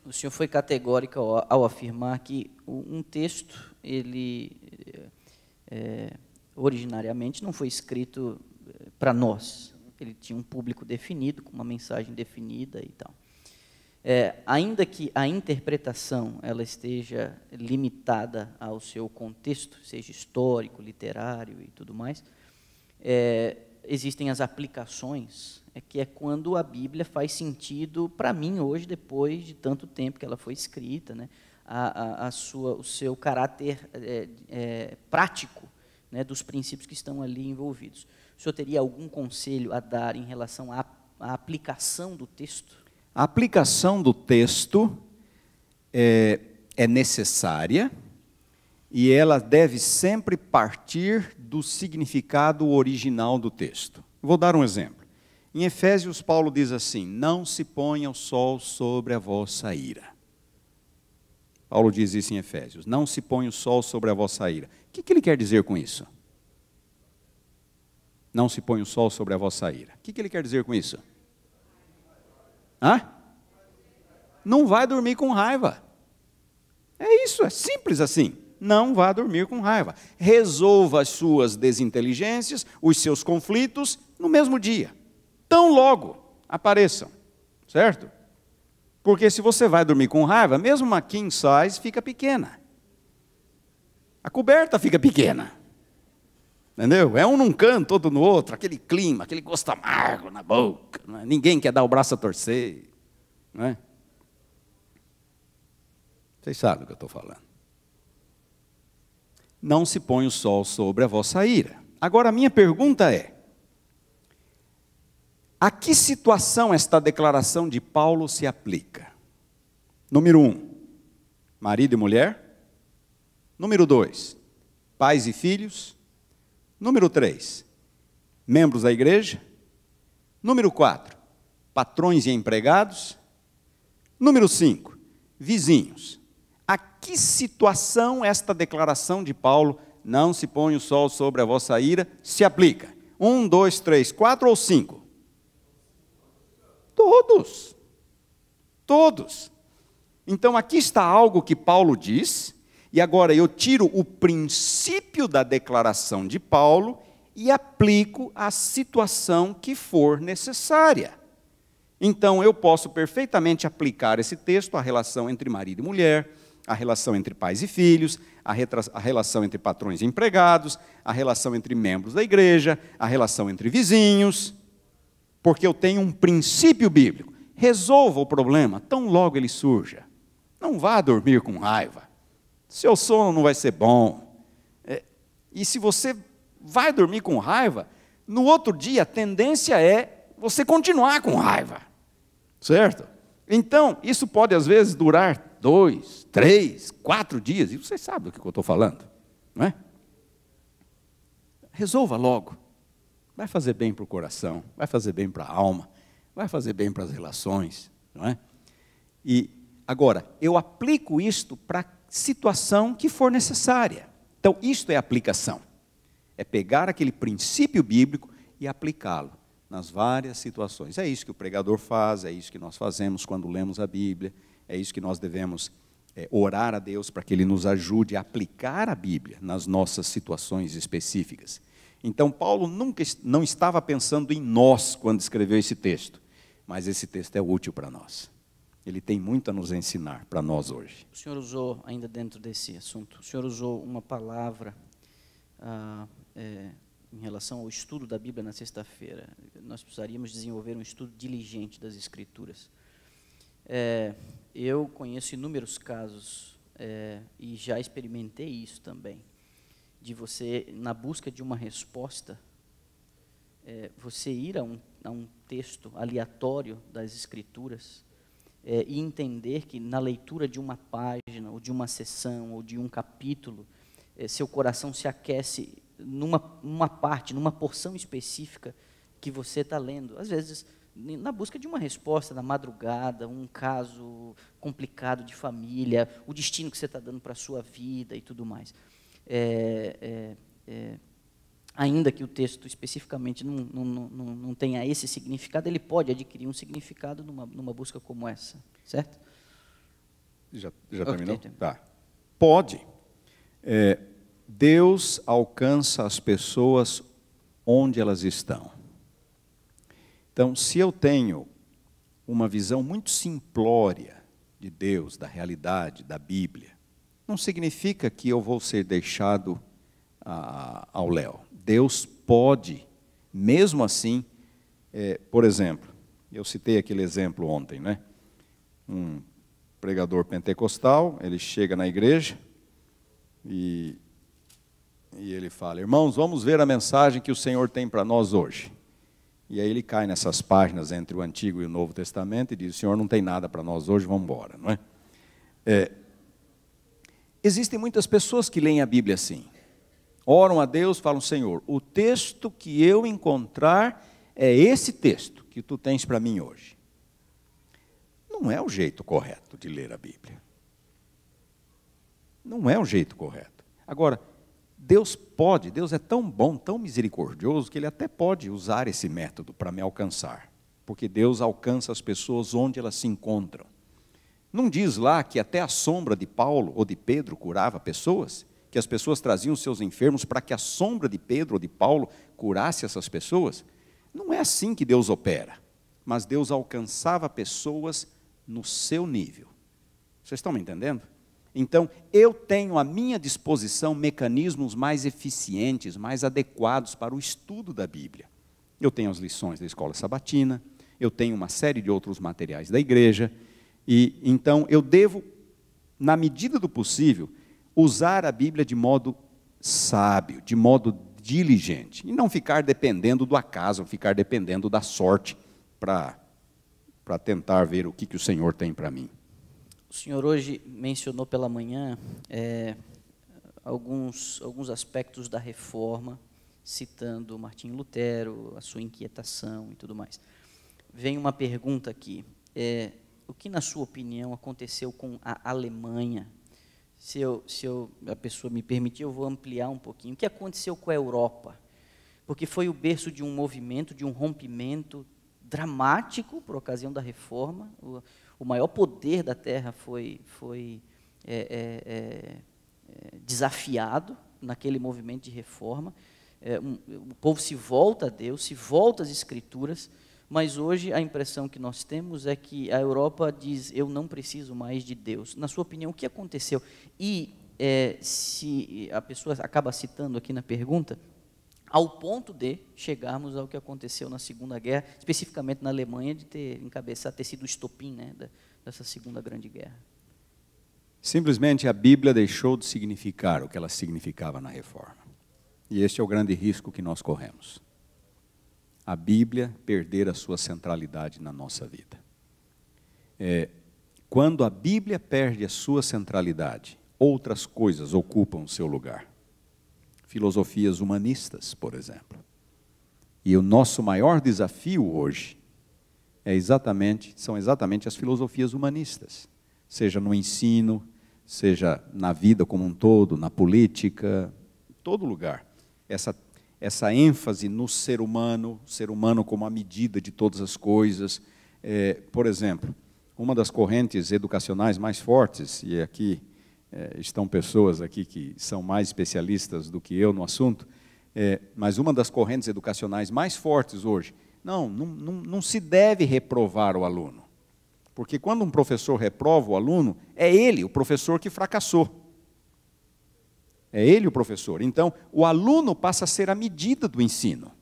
O senhor foi categórico ao afirmar que um texto, ele originariamente não foi escrito para nós. Ele tinha um público definido, com uma mensagem definida e tal. Ainda que a interpretação ela esteja limitada ao seu contexto, seja histórico, literário e tudo mais, existem as aplicações, que é quando a Bíblia faz sentido para mim hoje, depois de tanto tempo que ela foi escrita, né, o seu caráter prático, né, dos princípios que estão ali envolvidos. O senhor teria algum conselho a dar em relação à aplicação do texto? A aplicação do texto é necessária e ela deve sempre partir do significado original do texto. Vou dar um exemplo. Em Efésios, Paulo diz assim: não se ponha o sol sobre a vossa ira. Paulo diz isso em Efésios: não se ponha o sol sobre a vossa ira. O que ele quer dizer com isso? Não se ponha o sol sobre a vossa ira. O que ele quer dizer com isso? Não vai dormir com raiva. É isso, é simples assim. Não vá dormir com raiva. Resolva as suas desinteligências, os seus conflitos no mesmo dia. Tão logo apareçam, certo? Porque se você vai dormir com raiva, mesmo uma king size fica pequena. A coberta fica pequena. Entendeu? É um num canto, outro no outro, aquele clima, aquele gosto amargo na boca. Não é? Ninguém quer dar o braço a torcer. Não é? Vocês sabem o que eu estou falando. Não se põe o sol sobre a vossa ira. Agora, a minha pergunta é: a que situação esta declaração de Paulo se aplica? Número 1, marido e mulher. Número 2, pais e filhos. Número 3, membros da igreja. Número 4, patrões e empregados. Número 5, vizinhos. A que situação esta declaração de Paulo, não se põe o sol sobre a vossa ira, se aplica? 1, 2, 3, 4 ou 5? Todos. Todos. Então aqui está algo que Paulo diz, e agora eu tiro o princípio da declaração de Paulo e aplico à situação que for necessária. Então eu posso perfeitamente aplicar esse texto à relação entre marido e mulher, a relação entre pais e filhos, a relação entre patrões e empregados, a relação entre membros da igreja, a relação entre vizinhos, porque eu tenho um princípio bíblico. Resolva o problema, tão logo ele surja. Não vá dormir com raiva. Seu sono não vai ser bom. E se você vai dormir com raiva, no outro dia a tendência é você continuar com raiva. Certo? Então, isso pode às vezes durar 2, 3, 4 dias, e vocês sabem do que eu estou falando, não é? Resolva logo. Vai fazer bem para o coração, vai fazer bem para a alma, vai fazer bem para as relações, não é? E agora, eu aplico isto para a situação que for necessária. Então, isto é aplicação. É pegar aquele princípio bíblico e aplicá-lo nas várias situações. É isso que o pregador faz, é isso que nós fazemos quando lemos a Bíblia, é isso que nós devemos orar a Deus para que Ele nos ajude a aplicar a Bíblia nas nossas situações específicas. Então, Paulo não estava pensando em nós quando escreveu esse texto, mas esse texto é útil para nós. Ele tem muito a nos ensinar para nós hoje. O senhor usou, ainda dentro desse assunto, o senhor usou uma palavra em relação ao estudo da Bíblia na sexta-feira. Nós precisaríamos desenvolver um estudo diligente das Escrituras. Eu conheço inúmeros casos, e já experimentei isso também, de você, na busca de uma resposta, você ir a um texto aleatório das Escrituras e entender que na leitura de uma página, ou de uma seção, ou de um capítulo, seu coração se aquece numa parte, numa porção específica que você está lendo. Às vezes, na busca de uma resposta na madrugada, um caso complicado de família, o destino que você está dando para a sua vida e tudo mais. ainda que o texto especificamente não tenha esse significado, ele pode adquirir um significado numa busca como essa, certo? Já terminou? Okay. Tá. Pode. Deus alcança as pessoas onde elas estão. Então, se eu tenho uma visão muito simplória de Deus, da realidade, da Bíblia, não significa que eu vou ser deixado ao léu. Deus pode, mesmo assim, por exemplo, eu citei aquele exemplo ontem, né? Um pregador pentecostal, ele chega na igreja e ele fala: irmãos, vamos ver a mensagem que o Senhor tem para nós hoje. E aí ele cai nessas páginas entre o Antigo e o Novo Testamento e diz: o Senhor não tem nada para nós hoje, vamos embora, não é? Existem muitas pessoas que leem a Bíblia assim. Oram a Deus, falam: Senhor, o texto que eu encontrar é esse texto que tu tens para mim hoje. Não é o jeito correto de ler a Bíblia. Não é o jeito correto. Agora, Deus é tão bom, tão misericordioso, que Ele até pode usar esse método para me alcançar. Porque Deus alcança as pessoas onde elas se encontram. Não diz lá que até a sombra de Paulo ou de Pedro curava pessoas? Que as pessoas traziam os seus enfermos para que a sombra de Pedro ou de Paulo curasse essas pessoas? Não é assim que Deus opera. Mas Deus alcançava pessoas no seu nível. Vocês estão me entendendo? Então, eu tenho à minha disposição mecanismos mais eficientes, mais adequados para o estudo da Bíblia. Eu tenho as lições da escola sabatina, eu tenho uma série de outros materiais da igreja, e então eu devo, na medida do possível, usar a Bíblia de modo sábio, de modo diligente, e não ficar dependendo do acaso, ficar dependendo da sorte para tentar ver o que o Senhor tem para mim. O senhor hoje mencionou pela manhã alguns aspectos da reforma, citando Martinho Lutero, a sua inquietação e tudo mais. Vem uma pergunta aqui. O que, na sua opinião, aconteceu com a Alemanha? Se a pessoa me permitir, eu vou ampliar um pouquinho. O que aconteceu com a Europa? Porque foi o berço de um movimento, de um rompimento dramático por ocasião da reforma. O maior poder da terra foi desafiado naquele movimento de reforma. O povo se volta a Deus, se volta às Escrituras, mas hoje a impressão que nós temos é que a Europa diz: eu não preciso mais de Deus. Na sua opinião, o que aconteceu? E se a pessoa acaba citando aqui na pergunta, ao ponto de chegarmos ao que aconteceu na Segunda Guerra, especificamente na Alemanha, de ter sido o estopim, né, dessa Segunda Grande Guerra. Simplesmente a Bíblia deixou de significar o que ela significava na Reforma. E este é o grande risco que nós corremos. A Bíblia perder a sua centralidade na nossa vida. Quando a Bíblia perde a sua centralidade, outras coisas ocupam o seu lugar. Filosofias humanistas, por exemplo. E o nosso maior desafio hoje são exatamente as filosofias humanistas, seja no ensino, seja na vida como um todo, na política, em todo lugar. Essa ênfase no ser humano como a medida de todas as coisas. Por exemplo, uma das correntes educacionais mais fortes, e aqui estão pessoas aqui que são mais especialistas do que eu no assunto, mas uma das correntes educacionais mais fortes hoje, não se deve reprovar o aluno, porque quando um professor reprova o aluno, é ele, o professor, que fracassou. É ele o professor. Então, o aluno passa a ser a medida do ensino.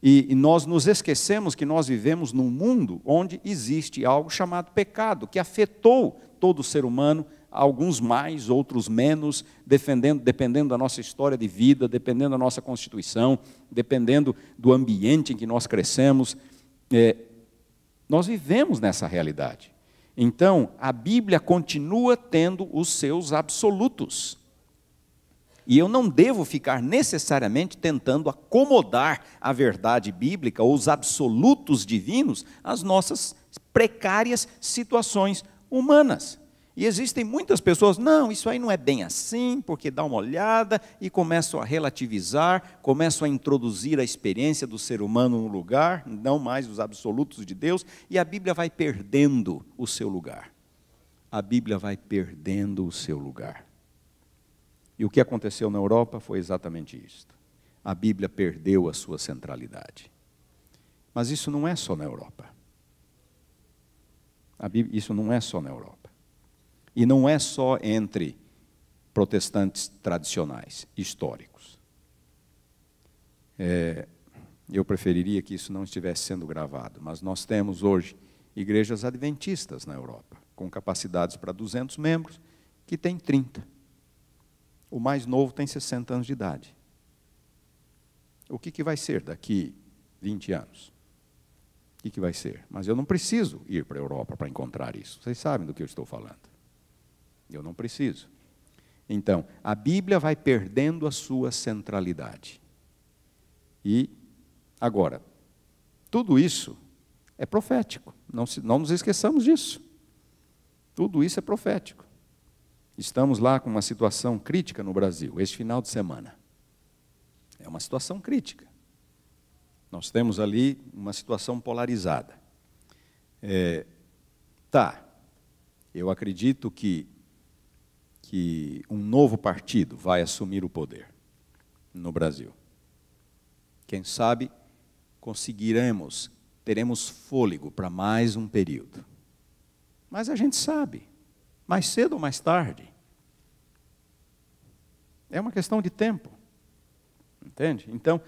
E nós nos esquecemos que nós vivemos num mundo onde existe algo chamado pecado, que afetou todo o ser humano, alguns mais, outros menos, dependendo da nossa história de vida, dependendo da nossa constituição, dependendo do ambiente em que nós crescemos. Nós vivemos nessa realidade. Então, a Bíblia continua tendo os seus absolutos. E eu não devo ficar necessariamente tentando acomodar a verdade bíblica ou os absolutos divinos às nossas precárias situações humanas. E existem muitas pessoas, não, isso aí não é bem assim, porque dá uma olhada e começam a relativizar, começam a introduzir a experiência do ser humano no lugar, não mais os absolutos de Deus, e a Bíblia vai perdendo o seu lugar. A Bíblia vai perdendo o seu lugar. E o que aconteceu na Europa foi exatamente isto. A Bíblia perdeu a sua centralidade. Mas isso não é só na Europa. Isso não é só na Europa. E não é só entre protestantes tradicionais, históricos. Eu preferiria que isso não estivesse sendo gravado, mas nós temos hoje igrejas adventistas na Europa, com capacidades para 200 membros, que tem 30. O mais novo tem 60 anos de idade. O que vai ser daqui 20 anos? O que vai ser? Mas eu não preciso ir para a Europa para encontrar isso. Vocês sabem do que eu estou falando. Eu não preciso. Então, a Bíblia vai perdendo a sua centralidade. E, agora, tudo isso é profético. Não nos esqueçamos disso. Tudo isso é profético. Estamos lá com uma situação crítica no Brasil, este final de semana. É uma situação crítica. Nós temos ali uma situação polarizada. Eu acredito que um novo partido vai assumir o poder no Brasil. Quem sabe teremos fôlego para mais um período. Mas a gente sabe, mais cedo ou mais tarde. É uma questão de tempo. Entende? Então,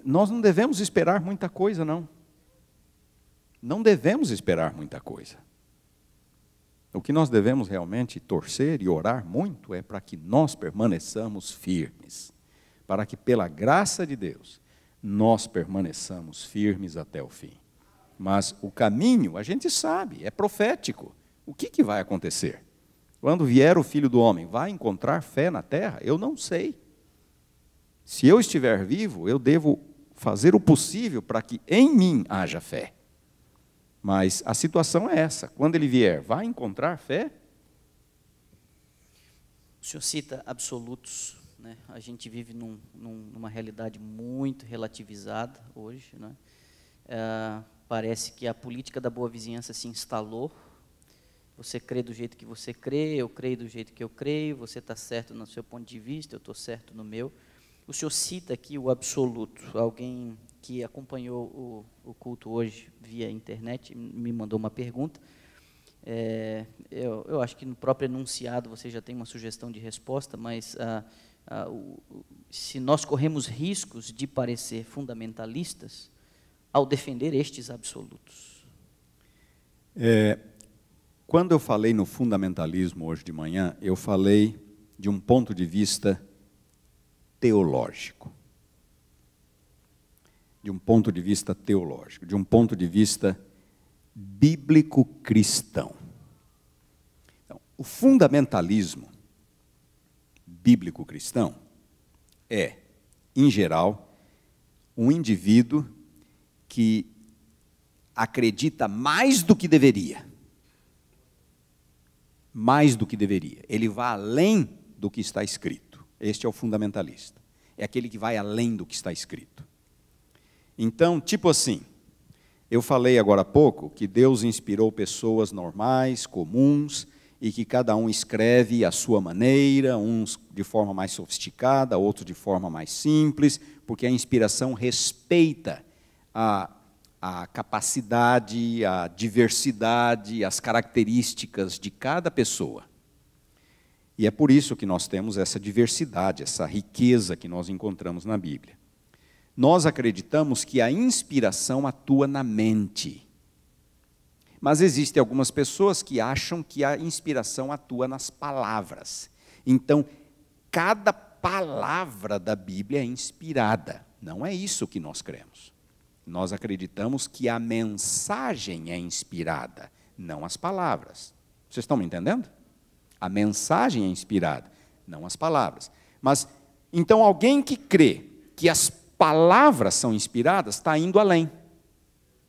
nós não devemos esperar muita coisa, não. Não devemos esperar muita coisa. O que nós devemos realmente torcer e orar muito é para que nós permaneçamos firmes. Para que, pela graça de Deus, nós permaneçamos firmes até o fim. Mas o caminho, a gente sabe, é profético. O que vai acontecer? Quando vier o Filho do Homem, vai encontrar fé na terra? Eu não sei. Se eu estiver vivo, eu devo fazer o possível para que em mim haja fé. Mas a situação é essa. Quando ele vier, vai encontrar fé? O senhor cita absolutos, né? A gente vive numa realidade muito relativizada hoje, né? Parece que a política da boa vizinhança se instalou. Você crê do jeito que você crê, eu creio do jeito que eu creio, você está certo no seu ponto de vista, eu estou certo no meu. O senhor cita aqui o absoluto. Alguém que acompanhou o culto hoje via internet me mandou uma pergunta. Eu acho que no próprio enunciado você já tem uma sugestão de resposta, mas se nós corremos riscos de parecer fundamentalistas ao defender estes absolutos. Quando eu falei no fundamentalismo hoje de manhã, eu falei de um ponto de vista teológico. De um ponto de vista teológico, de um ponto de vista bíblico-cristão. Então, o fundamentalismo bíblico-cristão é, em geral, um indivíduo que acredita mais do que deveria. Mais do que deveria. Ele vai além do que está escrito. Este é o fundamentalista. É aquele que vai além do que está escrito. Então, tipo assim, eu falei agora há pouco que Deus inspirou pessoas normais, comuns, e que cada um escreve à sua maneira, uns de forma mais sofisticada, outros de forma mais simples, porque a inspiração respeita a capacidade, a diversidade, as características de cada pessoa. E é por isso que nós temos essa diversidade, essa riqueza que nós encontramos na Bíblia. Nós acreditamos que a inspiração atua na mente. Mas existem algumas pessoas que acham que a inspiração atua nas palavras. Então, cada palavra da Bíblia é inspirada. Não é isso que nós cremos. Nós acreditamos que a mensagem é inspirada, não as palavras. Vocês estão me entendendo? A mensagem é inspirada, não as palavras. Mas, então, alguém que crê que as palavras são inspiradas, está indo além.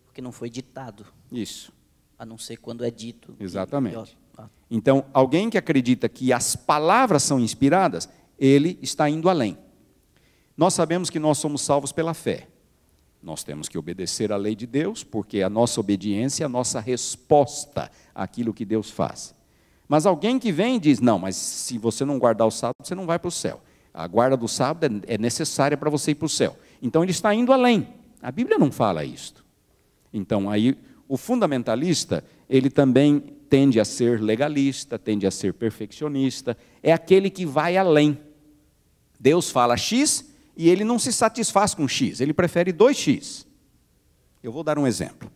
Porque não foi ditado. Isso. A não ser quando é dito. Exatamente. Então, alguém que acredita que as palavras são inspiradas, ele está indo além. Nós sabemos que nós somos salvos pela fé. Nós temos que obedecer à lei de Deus, porque a nossa obediência é a nossa resposta àquilo que Deus faz. Mas alguém que vem e diz, não, mas se você não guardar o sábado, você não vai para o céu. A guarda do sábado é necessária para você ir para o céu. Então ele está indo além. A Bíblia não fala isto. Então aí o fundamentalista, ele também tende a ser legalista, tende a ser perfeccionista, é aquele que vai além. Deus fala X e ele não se satisfaz com X, ele prefere 2X. Eu vou dar um exemplo.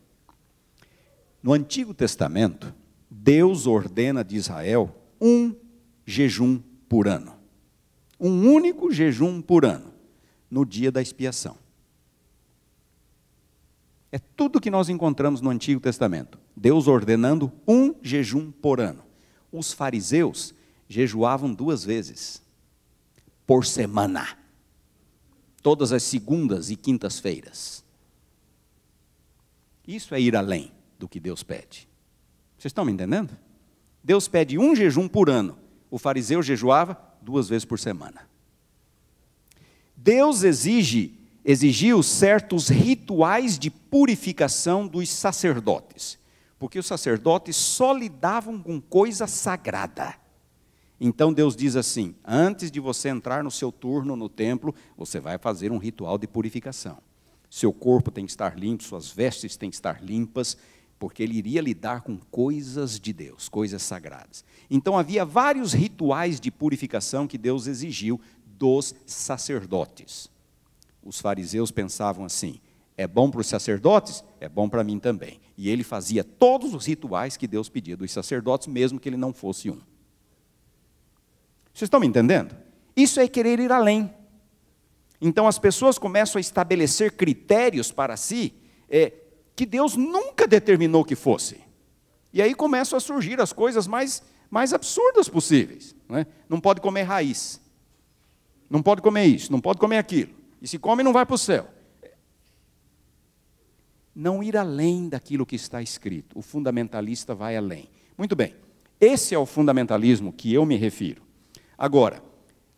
No Antigo Testamento, Deus ordena de Israel um jejum por ano. Um único jejum por ano, no dia da expiação. É tudo que nós encontramos no Antigo Testamento. Deus ordenando um jejum por ano. Os fariseus jejuavam 2 vezes por semana. Todas as segundas e quintas-feiras. Isso é ir além do que Deus pede. Vocês estão me entendendo? Deus pede um jejum por ano. O fariseu jejuava 2 vezes por semana. Deus exigiu certos rituais de purificação dos sacerdotes, porque os sacerdotes só lidavam com coisa sagrada. Então Deus diz assim, antes de você entrar no seu turno no templo, você vai fazer um ritual de purificação. Seu corpo tem que estar limpo, suas vestes têm que estar limpas, porque ele iria lidar com coisas de Deus, coisas sagradas. Então havia vários rituais de purificação que Deus exigiu dos sacerdotes. Os fariseus pensavam assim, é bom para os sacerdotes? É bom para mim também. E ele fazia todos os rituais que Deus pedia dos sacerdotes, mesmo que ele não fosse um. Vocês estão me entendendo? Isso é querer ir além. Então as pessoas começam a estabelecer critérios para si, que Deus nunca determinou que fosse. E aí começam a surgir as coisas mais absurdas possíveis. Não pode comer raiz. Não pode comer isso, não pode comer aquilo. E se come, não vai para o céu. Não ir além daquilo que está escrito. O fundamentalista vai além. Muito bem. Esse é o fundamentalismo que eu me refiro. Agora,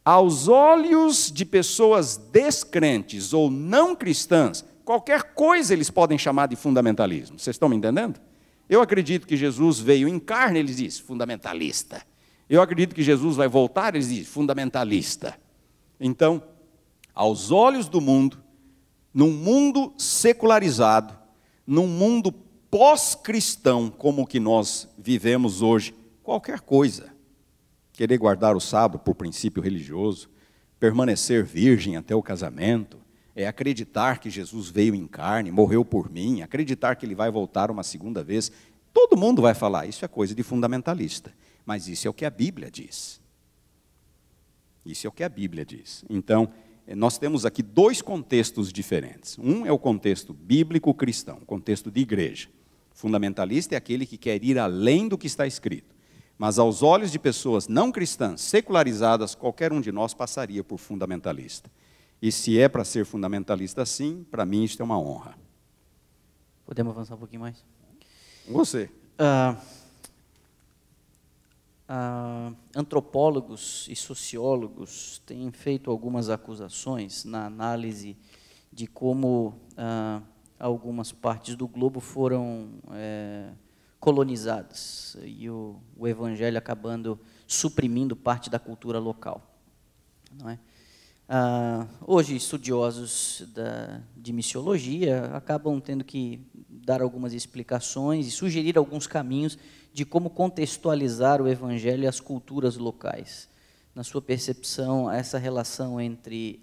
aos olhos de pessoas descrentes ou não cristãs, qualquer coisa eles podem chamar de fundamentalismo. Vocês estão me entendendo? Eu acredito que Jesus veio em carne, eles dizem, fundamentalista. Eu acredito que Jesus vai voltar, eles dizem, fundamentalista. Então, aos olhos do mundo, num mundo secularizado, num mundo pós-cristão como o que nós vivemos hoje, qualquer coisa, querer guardar o sábado por princípio religioso, permanecer virgem até o casamento, acreditar que Jesus veio em carne, morreu por mim, acreditar que ele vai voltar uma segunda vez, todo mundo vai falar, isso é coisa de fundamentalista, mas isso é o que a Bíblia diz. Isso é o que a Bíblia diz. Então, nós temos aqui 2 contextos diferentes. Um é o contexto bíblico-cristão, o contexto de igreja. Fundamentalista é aquele que quer ir além do que está escrito. Mas aos olhos de pessoas não cristãs, secularizadas, qualquer um de nós passaria por fundamentalista. E se é para ser fundamentalista assim, para mim isso é uma honra. Podemos avançar um pouquinho mais? Você. Antropólogos e sociólogos têm feito algumas acusações na análise de como algumas partes do globo foram colonizadas e o evangelho acabando suprimindo parte da cultura local. Não é? Hoje, estudiosos de missiologia acabam tendo que dar algumas explicações e sugerir alguns caminhos de como contextualizar o evangelho e as culturas locais. Na sua percepção, essa relação entre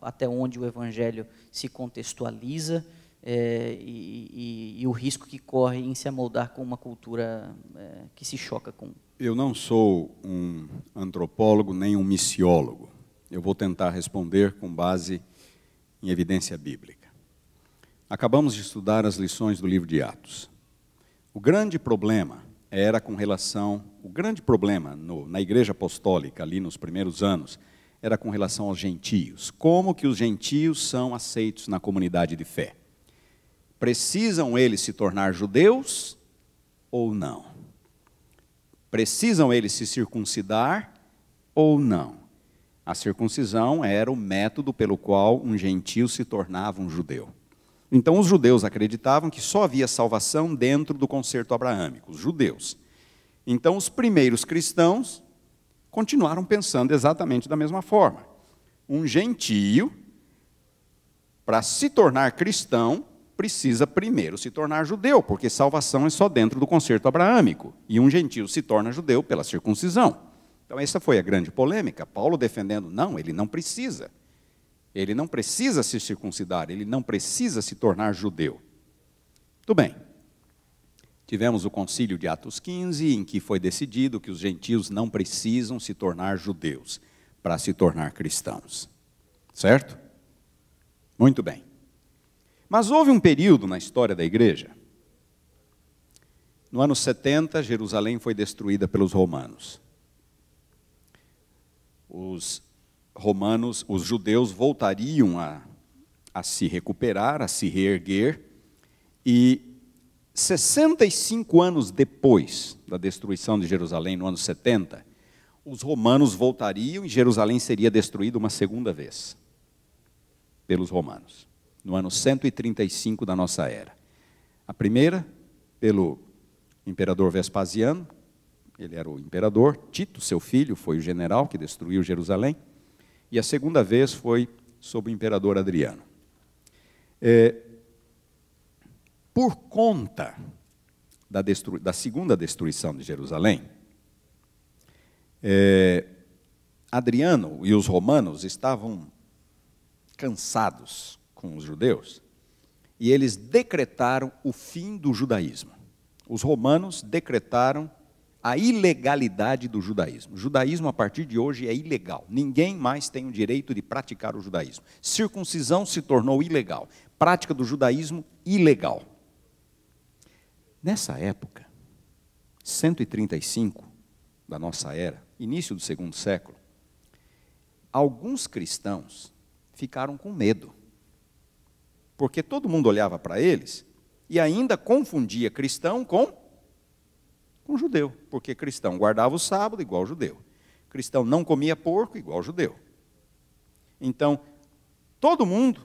até onde o evangelho se contextualiza e o risco que corre em se amoldar com uma cultura que se choca com. Eu não sou um antropólogo nem um missiólogo. Eu vou tentar responder com base em evidência bíblica. Acabamos de estudar as lições do livro de Atos. O grande problema na igreja apostólica, ali nos primeiros anos, era com relação aos gentios. Como que os gentios são aceitos na comunidade de fé? Precisam eles se tornar judeus ou não? Precisam eles se circuncidar ou não? A circuncisão era o método pelo qual um gentio se tornava um judeu. Então os judeus acreditavam que só havia salvação dentro do concerto abraâmico, os judeus. Então os primeiros cristãos continuaram pensando exatamente da mesma forma. Um gentio, para se tornar cristão, precisa primeiro se tornar judeu, porque salvação é só dentro do concerto abraâmico. E um gentio se torna judeu pela circuncisão. Então essa foi a grande polêmica. Paulo defendendo, não, ele não precisa. Ele não precisa se circuncidar, ele não precisa se tornar judeu. Tudo bem. Tivemos o concílio de Atos 15, em que foi decidido que os gentios não precisam se tornar judeus para se tornar cristãos. Certo? Muito bem. Mas houve um período na história da igreja. No ano 70, Jerusalém foi destruída pelos romanos. Os romanos, os judeus voltariam a se recuperar, a se reerguer, e 65 anos depois da destruição de Jerusalém, no ano 70, os romanos voltariam e Jerusalém seria destruída uma segunda vez pelos romanos, no ano 135 da nossa era. A primeira, pelo imperador Vespasiano, ele era o imperador, Tito, seu filho, foi o general que destruiu Jerusalém, e a segunda vez foi sob o imperador Adriano. Por conta da segunda destruição de Jerusalém, Adriano e os romanos estavam cansados com os judeus, e eles decretaram o fim do judaísmo. Os romanos decretaram a ilegalidade do judaísmo. O judaísmo, a partir de hoje, é ilegal. Ninguém mais tem o direito de praticar o judaísmo. Circuncisão se tornou ilegal. Prática do judaísmo, ilegal. Nessa época, 135 da nossa era, início do segundo século, alguns cristãos ficaram com medo. Porque todo mundo olhava para eles e ainda confundia cristão com judeu, porque cristão guardava o sábado igual judeu. Cristão não comia porco igual judeu. Então, todo mundo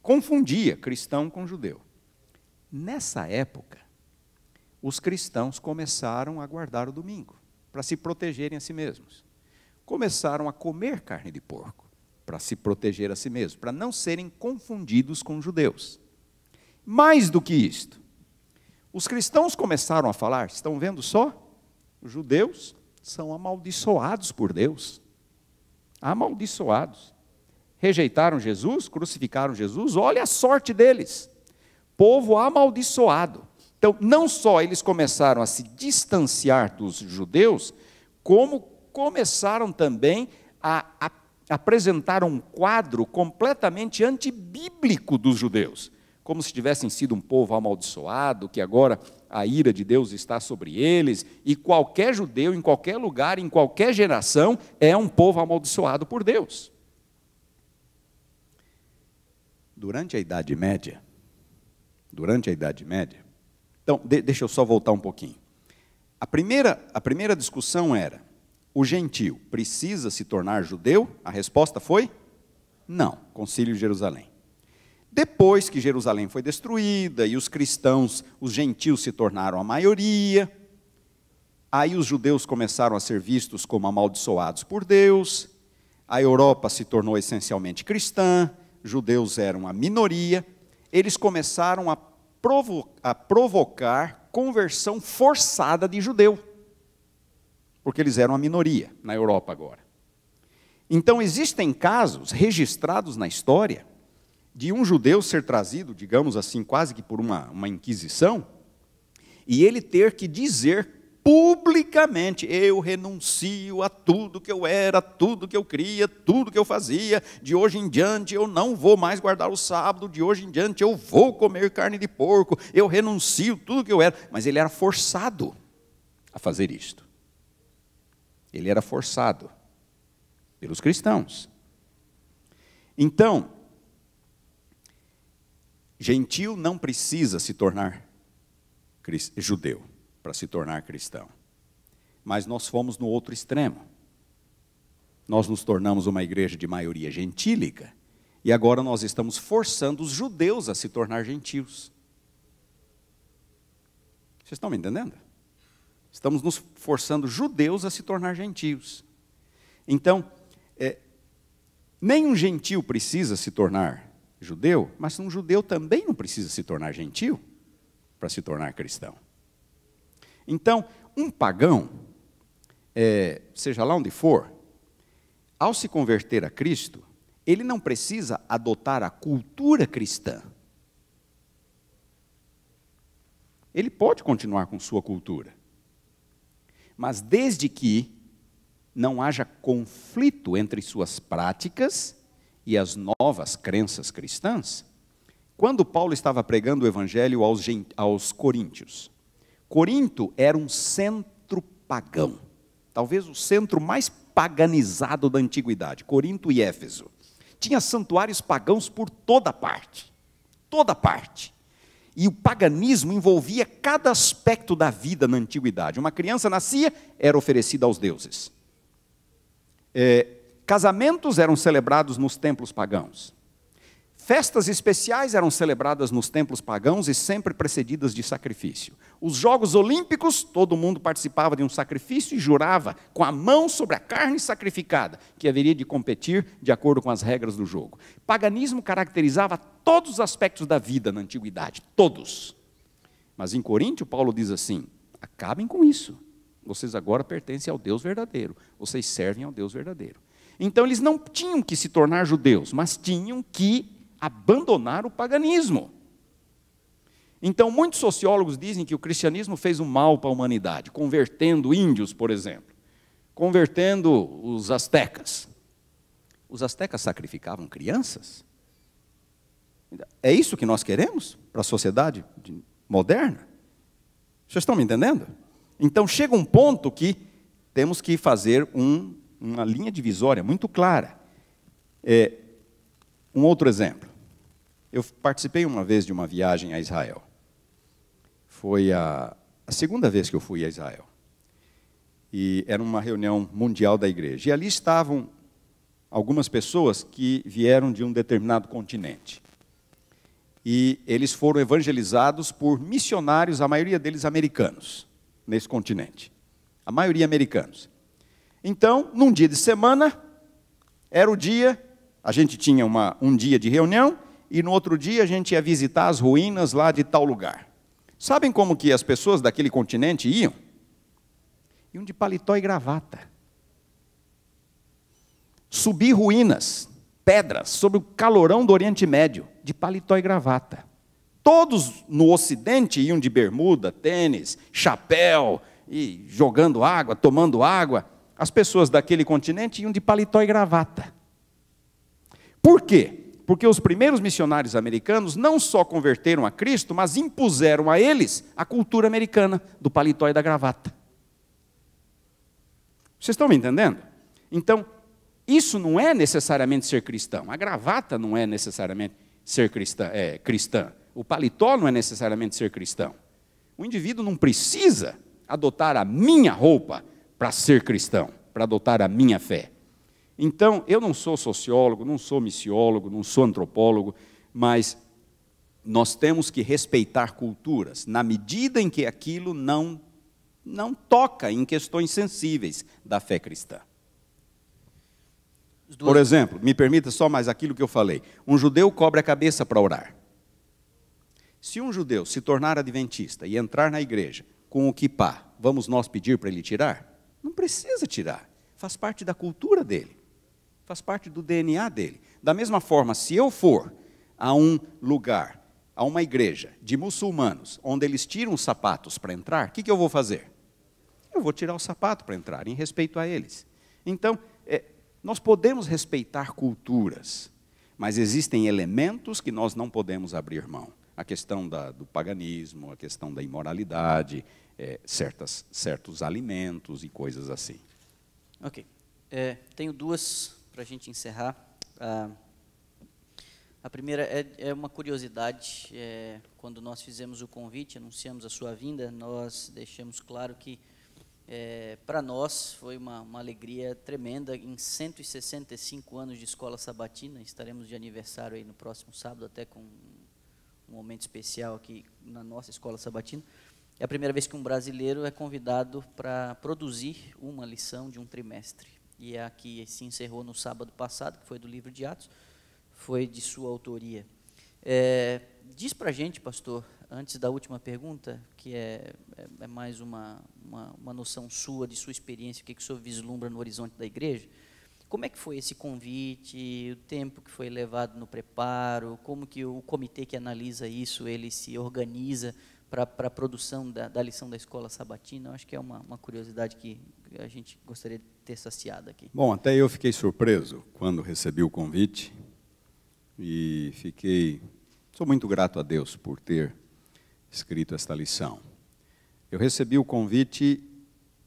confundia cristão com judeu. Nessa época, os cristãos começaram a guardar o domingo, para se protegerem a si mesmos. Começaram a comer carne de porco, para se proteger a si mesmos, para não serem confundidos com judeus. Mais do que isto, os cristãos começaram a falar, estão vendo só? Os judeus são amaldiçoados por Deus. Amaldiçoados. Rejeitaram Jesus, crucificaram Jesus, olha a sorte deles. Povo amaldiçoado. Então, não só eles começaram a se distanciar dos judeus, como começaram também a apresentar um quadro completamente antibíblico dos judeus. Como se tivessem sido um povo amaldiçoado, que agora a ira de Deus está sobre eles, e qualquer judeu, em qualquer lugar, em qualquer geração, é um povo amaldiçoado por Deus. Durante a Idade Média, então, deixa eu só voltar um pouquinho. A primeira discussão era, o gentio precisa se tornar judeu? A resposta foi, não, Concílio de Jerusalém. Depois que Jerusalém foi destruída e os cristãos, os gentios se tornaram a maioria, aí os judeus começaram a ser vistos como amaldiçoados por Deus, a Europa se tornou essencialmente cristã, judeus eram a minoria, eles começaram a provocar conversão forçada de judeu, porque eles eram a minoria na Europa agora. Então existem casos registrados na história, de um judeu ser trazido, digamos assim, quase que por uma inquisição, e ele ter que dizer publicamente, eu renuncio a tudo que eu era, tudo que eu cria, tudo que eu fazia, de hoje em diante eu não vou mais guardar o sábado, de hoje em diante eu vou comer carne de porco, eu renuncio tudo que eu era, mas ele era forçado a fazer isto. Ele era forçado pelos cristãos. Então, gentio não precisa se tornar judeu para se tornar cristão. Mas nós fomos no outro extremo. Nós nos tornamos uma igreja de maioria gentílica, e agora nós estamos forçando os judeus a se tornar gentios. Vocês estão me entendendo? Estamos nos forçando judeus a se tornar gentios. Então, nem um gentio precisa se tornar judeu, mas um judeu também não precisa se tornar gentio para se tornar cristão. Então, um pagão, seja lá onde for, ao se converter a Cristo, ele não precisa adotar a cultura cristã. Ele pode continuar com sua cultura, mas desde que não haja conflito entre suas práticas e as novas crenças cristãs. Quando Paulo estava pregando o evangelho aos coríntios, Corinto era um centro pagão, talvez o centro mais paganizado da antiguidade, Corinto e Éfeso. Tinha santuários pagãos por toda parte, toda parte. E o paganismo envolvia cada aspecto da vida na antiguidade. Uma criança nascia, era oferecida aos deuses. Casamentos eram celebrados nos templos pagãos. Festas especiais eram celebradas nos templos pagãos e sempre precedidas de sacrifício. Os Jogos Olímpicos, todo mundo participava de um sacrifício e jurava com a mão sobre a carne sacrificada, que haveria de competir de acordo com as regras do jogo. Paganismo caracterizava todos os aspectos da vida na antiguidade, todos. Mas em Coríntio, Paulo diz assim: acabem com isso. Vocês agora pertencem ao Deus verdadeiro. Vocês servem ao Deus verdadeiro. Então eles não tinham que se tornar judeus, mas tinham que abandonar o paganismo. Então, muitos sociólogos dizem que o cristianismo fez um mal para a humanidade, convertendo índios, por exemplo, convertendo os astecas. Os astecas sacrificavam crianças? É isso que nós queremos para a sociedade moderna? Vocês estão me entendendo? Então, chega um ponto que temos que fazer uma linha divisória muito clara. Um outro exemplo. Eu participei uma vez de uma viagem a Israel. Foi a segunda vez que eu fui a Israel. E era uma reunião mundial da igreja. E ali estavam algumas pessoas que vieram de um determinado continente. E eles foram evangelizados por missionários, a maioria deles americanos, nesse continente. A maioria americanos. Então, num dia de semana, era o dia, a gente tinha um dia de reunião, e no outro dia a gente ia visitar as ruínas lá de tal lugar. Sabem como que as pessoas daquele continente iam? Iam de paletó e gravata. Subir ruínas, pedras, sobre o calorão do Oriente Médio, de paletó e gravata. Todos no Ocidente iam de bermuda, tênis, chapéu, e jogando água, tomando água. As pessoas daquele continente iam de paletó e gravata. Por quê? Porque os primeiros missionários americanos não só converteram a Cristo, mas impuseram a eles a cultura americana do paletó e da gravata. Vocês estão me entendendo? Então, isso não é necessariamente ser cristão. A gravata não é necessariamente ser cristã. O paletó não é necessariamente ser cristão. O indivíduo não precisa adotar a minha roupa para ser cristão, para adotar a minha fé. Então, eu não sou sociólogo, não sou missiólogo, não sou antropólogo, mas nós temos que respeitar culturas, na medida em que aquilo não toca em questões sensíveis da fé cristã. Por exemplo, me permita só mais aquilo que eu falei. Um judeu cobre a cabeça para orar. Se um judeu se tornar adventista e entrar na igreja com o quipá, vamos nós pedir para ele tirar? Não precisa tirar, faz parte da cultura dele. Faz parte do DNA dele. Da mesma forma, se eu for a um lugar, a uma igreja de muçulmanos, onde eles tiram os sapatos para entrar, o que eu vou fazer? Eu vou tirar o sapato para entrar, em respeito a eles. Então, nós podemos respeitar culturas, mas existem elementos que nós não podemos abrir mão. A questão do paganismo, a questão da imoralidade, certos alimentos e coisas assim. Ok. Tenho duas para a gente encerrar. A primeira é uma curiosidade. Quando nós fizemos o convite, anunciamos a sua vinda, nós deixamos claro que Para nós foi uma alegria tremenda. Em 165 anos de escola sabatina, estaremos de aniversário aí no próximo sábado, até com um momento especial aqui na nossa escola sabatina. É a primeira vez que um brasileiro é convidado para produzir uma lição de um trimestre. E aqui se encerrou no sábado passado, que foi do livro de Atos, foi de sua autoria. Diz para a gente, pastor, antes da última pergunta, que é mais uma noção sua, de sua experiência, o que o senhor vislumbra no horizonte da igreja, como é que foi esse convite, o tempo que foi levado no preparo, como que o comitê que analisa isso, ele se organiza para a produção da lição da escola sabatina? Eu acho que é uma curiosidade que a gente gostaria de ter saciado aqui. Bom, até eu fiquei surpreso quando recebi o convite e sou muito grato a Deus por ter escrito esta lição. Eu recebi o convite,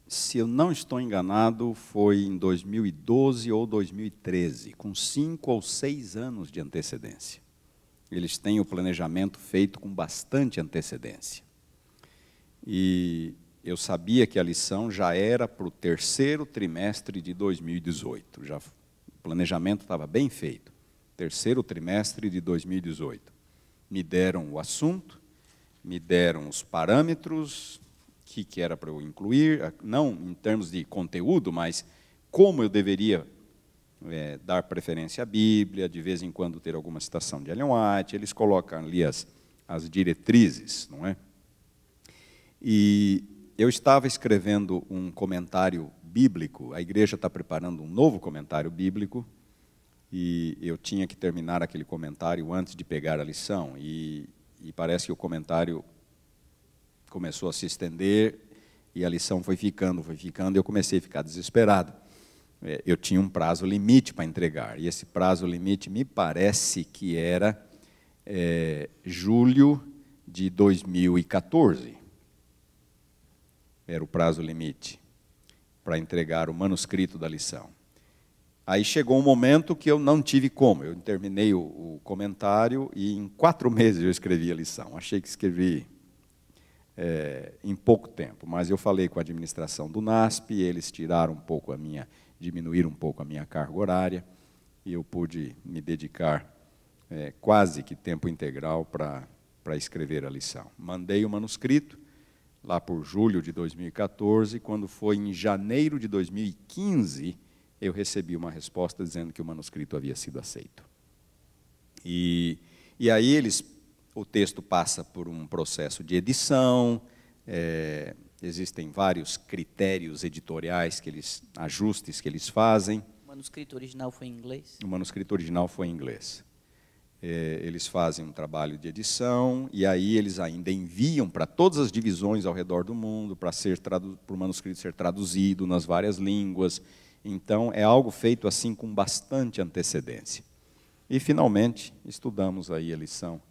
se eu não estou enganado, foi em 2012 ou 2013, com 5 ou 6 anos de antecedência. Eles têm o planejamento feito com bastante antecedência. E eu sabia que a lição já era para o 3º trimestre de 2018. O planejamento estava bem feito. 3º trimestre de 2018. Me deram o assunto, me deram os parâmetros, que era para eu incluir, não em termos de conteúdo, mas como eu deveria dar preferência à Bíblia, de vez em quando ter alguma citação de Ellen White. Eles colocam ali as diretrizes, não é? E eu estava escrevendo um comentário bíblico, a igreja está preparando um novo comentário bíblico, e eu tinha que terminar aquele comentário antes de pegar a lição, e parece que o comentário começou a se estender, e a lição foi ficando, e eu comecei a ficar desesperado. Eu tinha um prazo limite para entregar, e esse prazo limite me parece que era julho de 2014. Era o prazo limite para entregar o manuscrito da lição. Aí chegou um momento que eu não tive como. Eu terminei o comentário e em 4 meses eu escrevi a lição. Achei que escrevi em pouco tempo, mas eu falei com a administração do NASP, eles diminuíram um pouco a minha carga horária, e eu pude me dedicar quase que tempo integral para escrever a lição. Mandei o manuscrito lá por julho de 2014, quando foi em janeiro de 2015, eu recebi uma resposta dizendo que o manuscrito havia sido aceito. E aí o texto passa por um processo de edição, existem vários critérios editoriais, ajustes que eles fazem. O manuscrito original foi em inglês? O manuscrito original foi em inglês. Eles fazem um trabalho de edição, e aí eles ainda enviam para todas as divisões ao redor do mundo, para o manuscrito ser traduzido nas várias línguas. Então, é algo feito assim com bastante antecedência. E, finalmente, estudamos aí a lição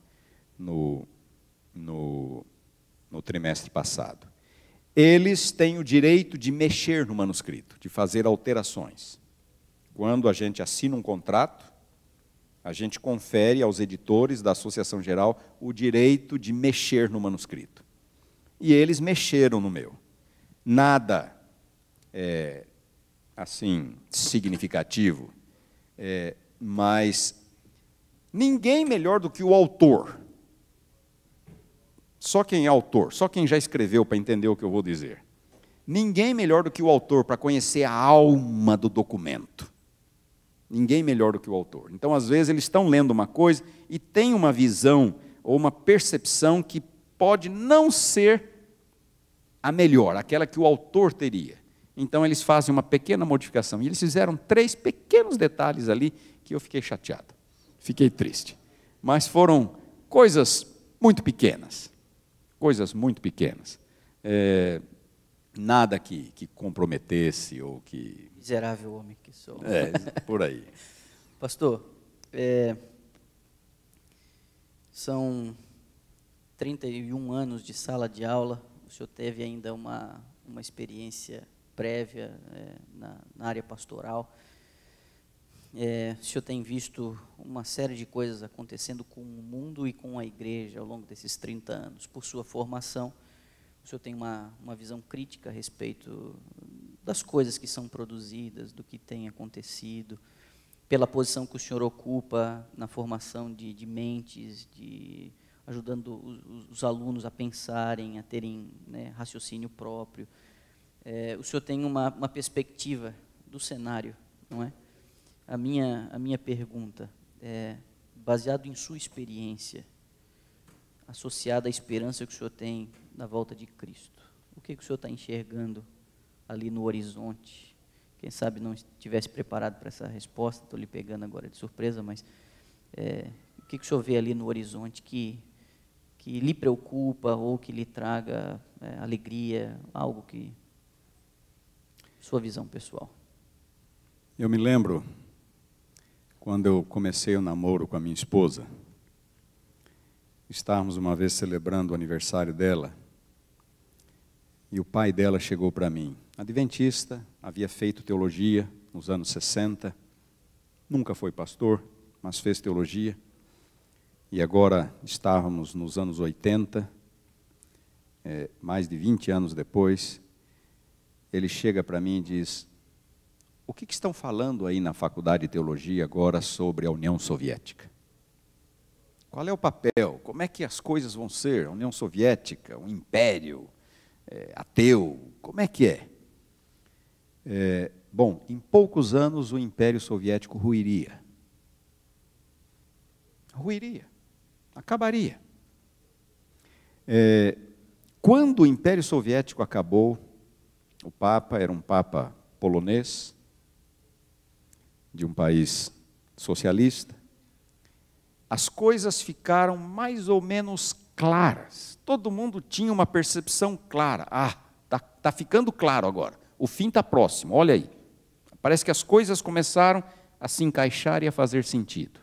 no trimestre passado. Eles têm o direito de mexer no manuscrito, de fazer alterações. Quando a gente assina um contrato, a gente confere aos editores da Associação Geral o direito de mexer no manuscrito. E eles mexeram no meu. Nada assim significativo, mas ninguém melhor do que o autor. Só quem é autor, só quem já escreveu para entender o que eu vou dizer. Ninguém melhor do que o autor para conhecer a alma do documento. Ninguém melhor do que o autor. Então, às vezes, eles estão lendo uma coisa e tem uma visão ou uma percepção que pode não ser a melhor, aquela que o autor teria. Então, eles fazem uma pequena modificação. E eles fizeram 3 pequenos detalhes ali que eu fiquei chateado. Fiquei triste. Mas foram coisas muito pequenas. Coisas muito pequenas. Nada que comprometesse ou que... Miserável homem que sou. Por aí. Pastor, são 31 anos de sala de aula. O senhor teve ainda uma experiência prévia na área pastoral. O senhor tem visto uma série de coisas acontecendo com o mundo e com a igreja ao longo desses 30 anos. Por sua formação, o senhor tem uma visão crítica a respeito das coisas que são produzidas, do que tem acontecido, pela posição que o senhor ocupa na formação de mentes, ajudando os alunos a pensarem, a terem, né, raciocínio próprio. O senhor tem uma perspectiva do cenário, não é? A minha pergunta é, baseado em sua experiência, associada à esperança que o senhor tem na volta de Cristo, o que o senhor está enxergando ali no horizonte? Quem sabe não estivesse preparado para essa resposta, estou lhe pegando agora de surpresa, mas o que o senhor vê ali no horizonte que lhe preocupa ou que lhe traga alegria, algo que... Sua visão pessoal. Eu me lembro, quando eu comecei o namoro com a minha esposa, estávamos uma vez celebrando o aniversário dela, e o pai dela chegou para mim, adventista, havia feito teologia nos anos 60, nunca foi pastor, mas fez teologia, e agora estávamos nos anos 80, mais de 20 anos depois, ele chega para mim e diz, o que estão falando aí na faculdade de teologia agora sobre a União Soviética? Qual é o papel? Como é que as coisas vão ser? A União Soviética, um império ateu, como é que é? Bom, em poucos anos o Império Soviético ruiria. Ruiria, acabaria. Quando o Império Soviético acabou, o Papa era um Papa polonês, de um país socialista. As coisas ficaram mais ou menos claras. Todo mundo tinha uma percepção clara. Tá ficando claro agora. O fim está próximo, olha aí. Parece que as coisas começaram a se encaixar e a fazer sentido.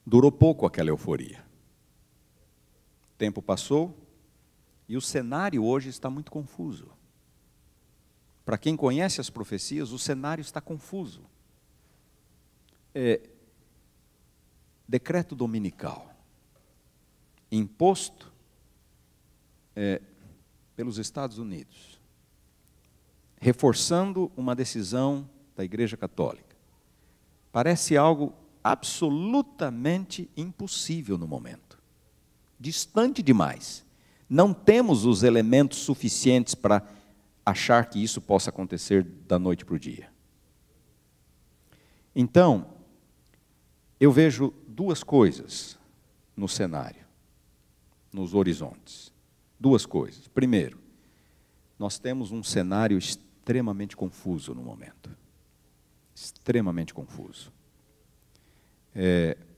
Durou pouco aquela euforia. O tempo passou e o cenário hoje está muito confuso. Para quem conhece as profecias, o cenário está confuso. Decreto dominical, imposto pelos Estados Unidos, reforçando uma decisão da Igreja Católica. Parece algo absolutamente impossível no momento, distante demais. Não temos os elementos suficientes para achar que isso possa acontecer da noite para o dia. Então, eu vejo duas coisas no cenário, nos horizontes. Duas coisas. Primeiro, nós temos um cenário extremamente confuso no momento. Extremamente confuso.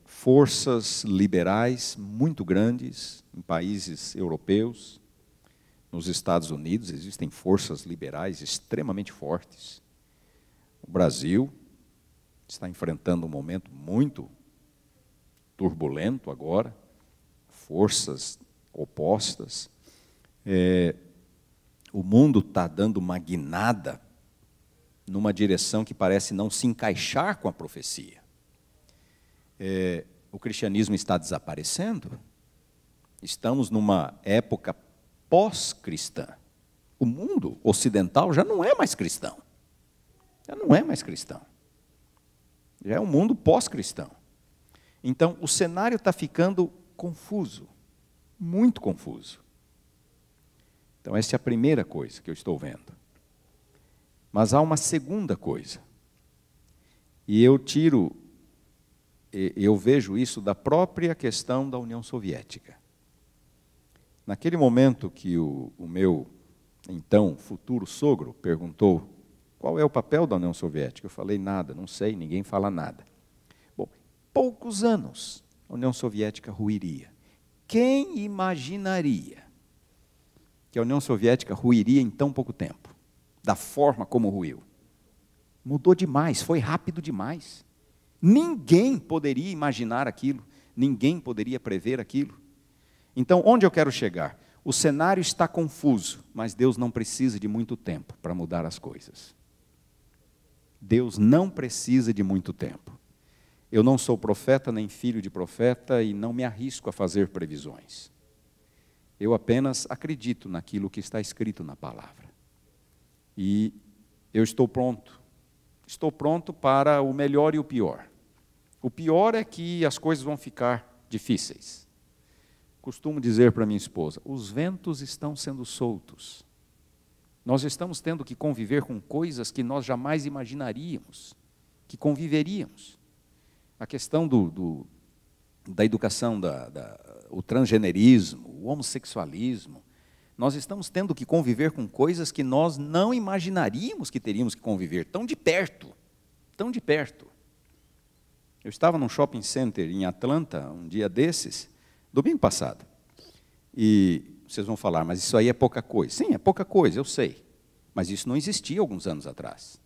Forças liberais muito grandes em países europeus. Nos Estados Unidos existem forças liberais extremamente fortes. O Brasil está enfrentando um momento muito turbulento agora, forças opostas. O mundo está dando uma guinada numa direção que parece não se encaixar com a profecia. O cristianismo está desaparecendo. Estamos numa época pós-cristã. O mundo ocidental já não é mais cristão. Já não é mais cristão. Já é um mundo pós-cristão. Então, o cenário está ficando confuso, muito confuso. Então, essa é a primeira coisa que eu estou vendo. Mas há uma segunda coisa. E eu vejo isso da própria questão da União Soviética. Naquele momento que o meu, então, futuro sogro perguntou qual é o papel da União Soviética, eu falei nada, não sei, ninguém fala nada. Bom, poucos anos a União Soviética ruiria. Quem imaginaria que a União Soviética ruiria em tão pouco tempo? Da forma como ruiu. Mudou demais, foi rápido demais. Ninguém poderia imaginar aquilo, ninguém poderia prever aquilo. Então, onde eu quero chegar? O cenário está confuso, mas Deus não precisa de muito tempo para mudar as coisas. Deus não precisa de muito tempo. Eu não sou profeta nem filho de profeta e não me arrisco a fazer previsões. Eu apenas acredito naquilo que está escrito na palavra. E eu estou pronto. Estou pronto para o melhor e o pior. O pior é que as coisas vão ficar difíceis. Costumo dizer para minha esposa, os ventos estão sendo soltos. Nós estamos tendo que conviver com coisas que nós jamais imaginaríamos, que conviveríamos. A questão da educação, o transgenerismo, o homossexualismo, nós estamos tendo que conviver com coisas que nós não imaginaríamos que teríamos que conviver, tão de perto, tão de perto. Eu estava num shopping center em Atlanta, um dia desses, domingo passado, e vocês vão falar, mas isso aí é pouca coisa. Sim, é pouca coisa, eu sei, mas isso não existia alguns anos atrás.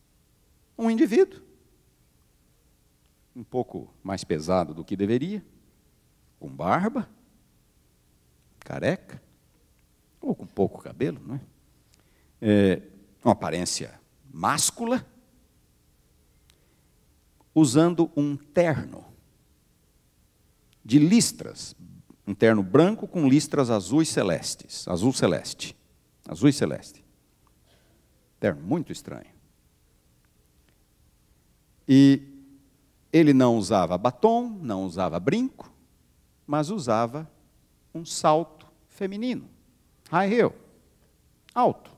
Um indivíduo, um pouco mais pesado do que deveria, com barba, careca, ou com pouco cabelo, não é? Uma aparência máscula, usando um terno de listras, um terno branco com listras azuis celestes, azul celeste, azul e celeste. Terno muito estranho. E ele não usava batom, não usava brinco, mas usava um salto feminino, high heel, alto.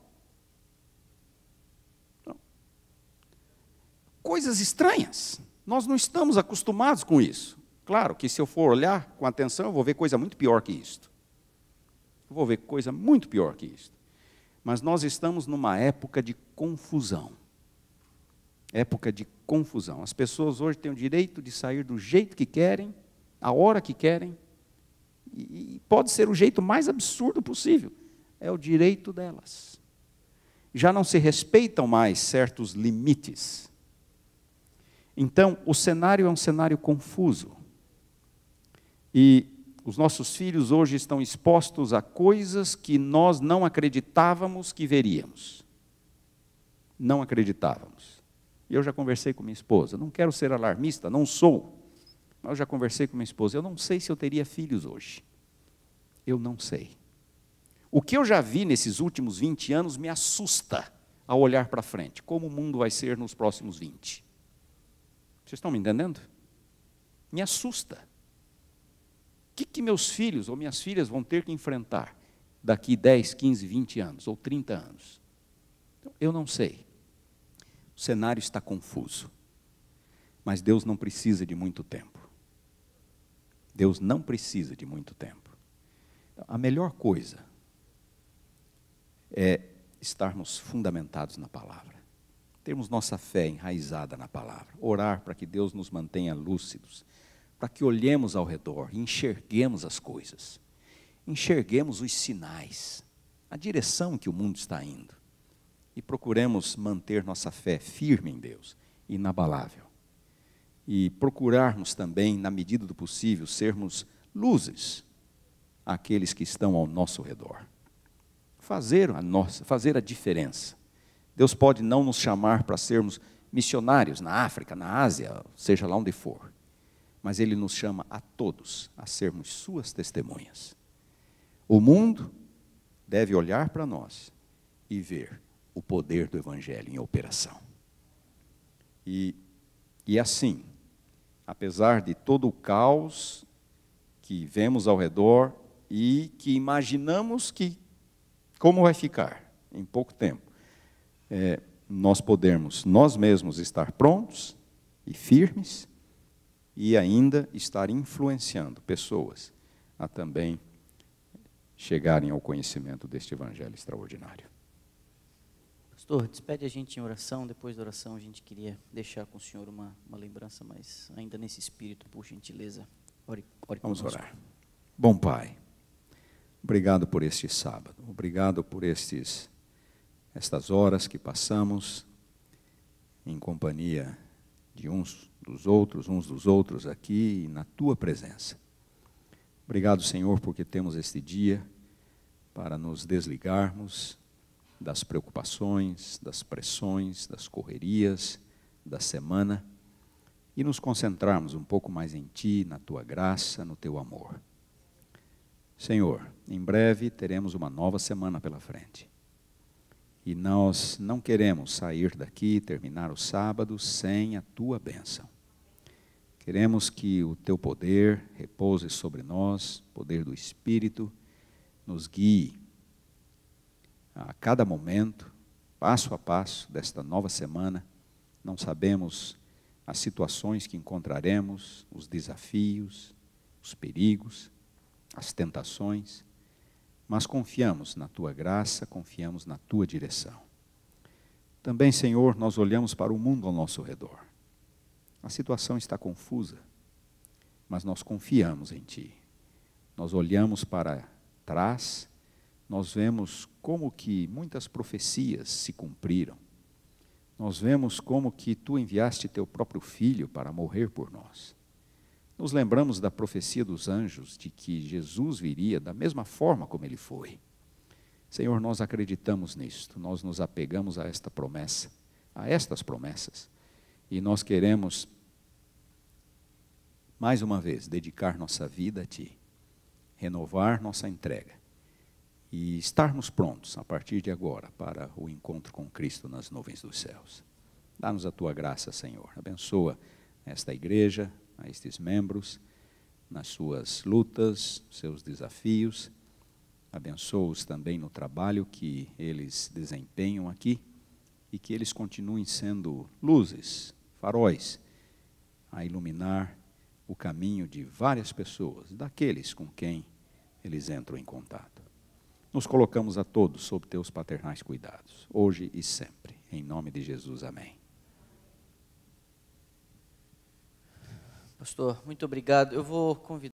Coisas estranhas. Nós não estamos acostumados com isso. Claro que se eu for olhar com atenção, eu vou ver coisa muito pior que isto. Eu vou ver coisa muito pior que isto. Mas nós estamos numa época de confusão. Época de confusão. As pessoas hoje têm o direito de sair do jeito que querem, a hora que querem, e pode ser o jeito mais absurdo possível. É o direito delas. Já não se respeitam mais certos limites. Então, o cenário é um cenário confuso. E os nossos filhos hoje estão expostos a coisas que nós não acreditávamos que veríamos. Não acreditávamos. E eu já conversei com minha esposa, não quero ser alarmista, não sou. Mas eu já conversei com minha esposa, eu não sei se eu teria filhos hoje. Eu não sei. O que eu já vi nesses últimos 20 anos me assusta ao olhar para frente. Como o mundo vai ser nos próximos 20? Vocês estão me entendendo? Me assusta. O que meus filhos ou minhas filhas vão ter que enfrentar daqui 10, 15, 20 anos ou 30 anos? Então, eu não sei. O cenário está confuso. Mas Deus não precisa de muito tempo. Deus não precisa de muito tempo. Então, a melhor coisa é estarmos fundamentados na palavra. Termos nossa fé enraizada na palavra. Orar para que Deus nos mantenha lúcidos. Para que olhemos ao redor e enxerguemos as coisas. Enxerguemos os sinais. A direção que o mundo está indo. E procuremos manter nossa fé firme em Deus, inabalável. E procurarmos também, na medida do possível, sermos luzes àqueles que estão ao nosso redor. Fazer a diferença. Deus pode não nos chamar para sermos missionários na África, na Ásia, seja lá onde for. Mas Ele nos chama a todos a sermos suas testemunhas. O mundo deve olhar para nós e ver o poder do Evangelho em operação. E assim, apesar de todo o caos que vemos ao redor e que imaginamos que como vai ficar em pouco tempo, nós podemos, nós mesmos, estar prontos e firmes e ainda estar influenciando pessoas a também chegarem ao conhecimento deste Evangelho extraordinário. Pastor, despede a gente em oração. Depois da oração, a gente queria deixar com o senhor uma lembrança, mas ainda nesse espírito, por gentileza, ore Vamos conosco. orar. Bom Pai, obrigado por este sábado, obrigado por estas horas que passamos em companhia de uns dos outros aqui na Tua presença. Obrigado, Senhor, porque temos este dia para nos desligarmos das preocupações, das pressões, das correrias da semana e nos concentrarmos um pouco mais em Ti, na Tua graça, no Teu amor. Senhor, em breve teremos uma nova semana pela frente. E nós não queremos sair daqui, terminar o sábado sem a tua bênção. Queremos que o teu poder repouse sobre nós, poder do Espírito, nos guie a cada momento, passo a passo desta nova semana. Não sabemos as situações que encontraremos, os desafios, os perigos, as tentações, mas confiamos na tua graça, confiamos na tua direção. Também, Senhor, nós olhamos para o mundo ao nosso redor. A situação está confusa, mas nós confiamos em ti. Nós olhamos para trás, nós vemos como que muitas profecias se cumpriram. Nós vemos como que tu enviaste teu próprio filho para morrer por nós. Nos lembramos da profecia dos anjos de que Jesus viria da mesma forma como ele foi. Senhor, nós acreditamos nisto, nós nos apegamos a esta promessa, a estas promessas, e nós queremos, mais uma vez, dedicar nossa vida a ti, renovar nossa entrega e estarmos prontos a partir de agora para o encontro com Cristo nas nuvens dos céus. Dá-nos a tua graça, Senhor. Abençoa esta igreja, a estes membros, nas suas lutas, seus desafios. Abençoa-os também no trabalho que eles desempenham aqui e que eles continuem sendo luzes, faróis, a iluminar o caminho de várias pessoas, daqueles com quem eles entram em contato. Nos colocamos a todos sob teus paternais cuidados, hoje e sempre. Em nome de Jesus, amém. Pastor, muito obrigado. Eu vou convidar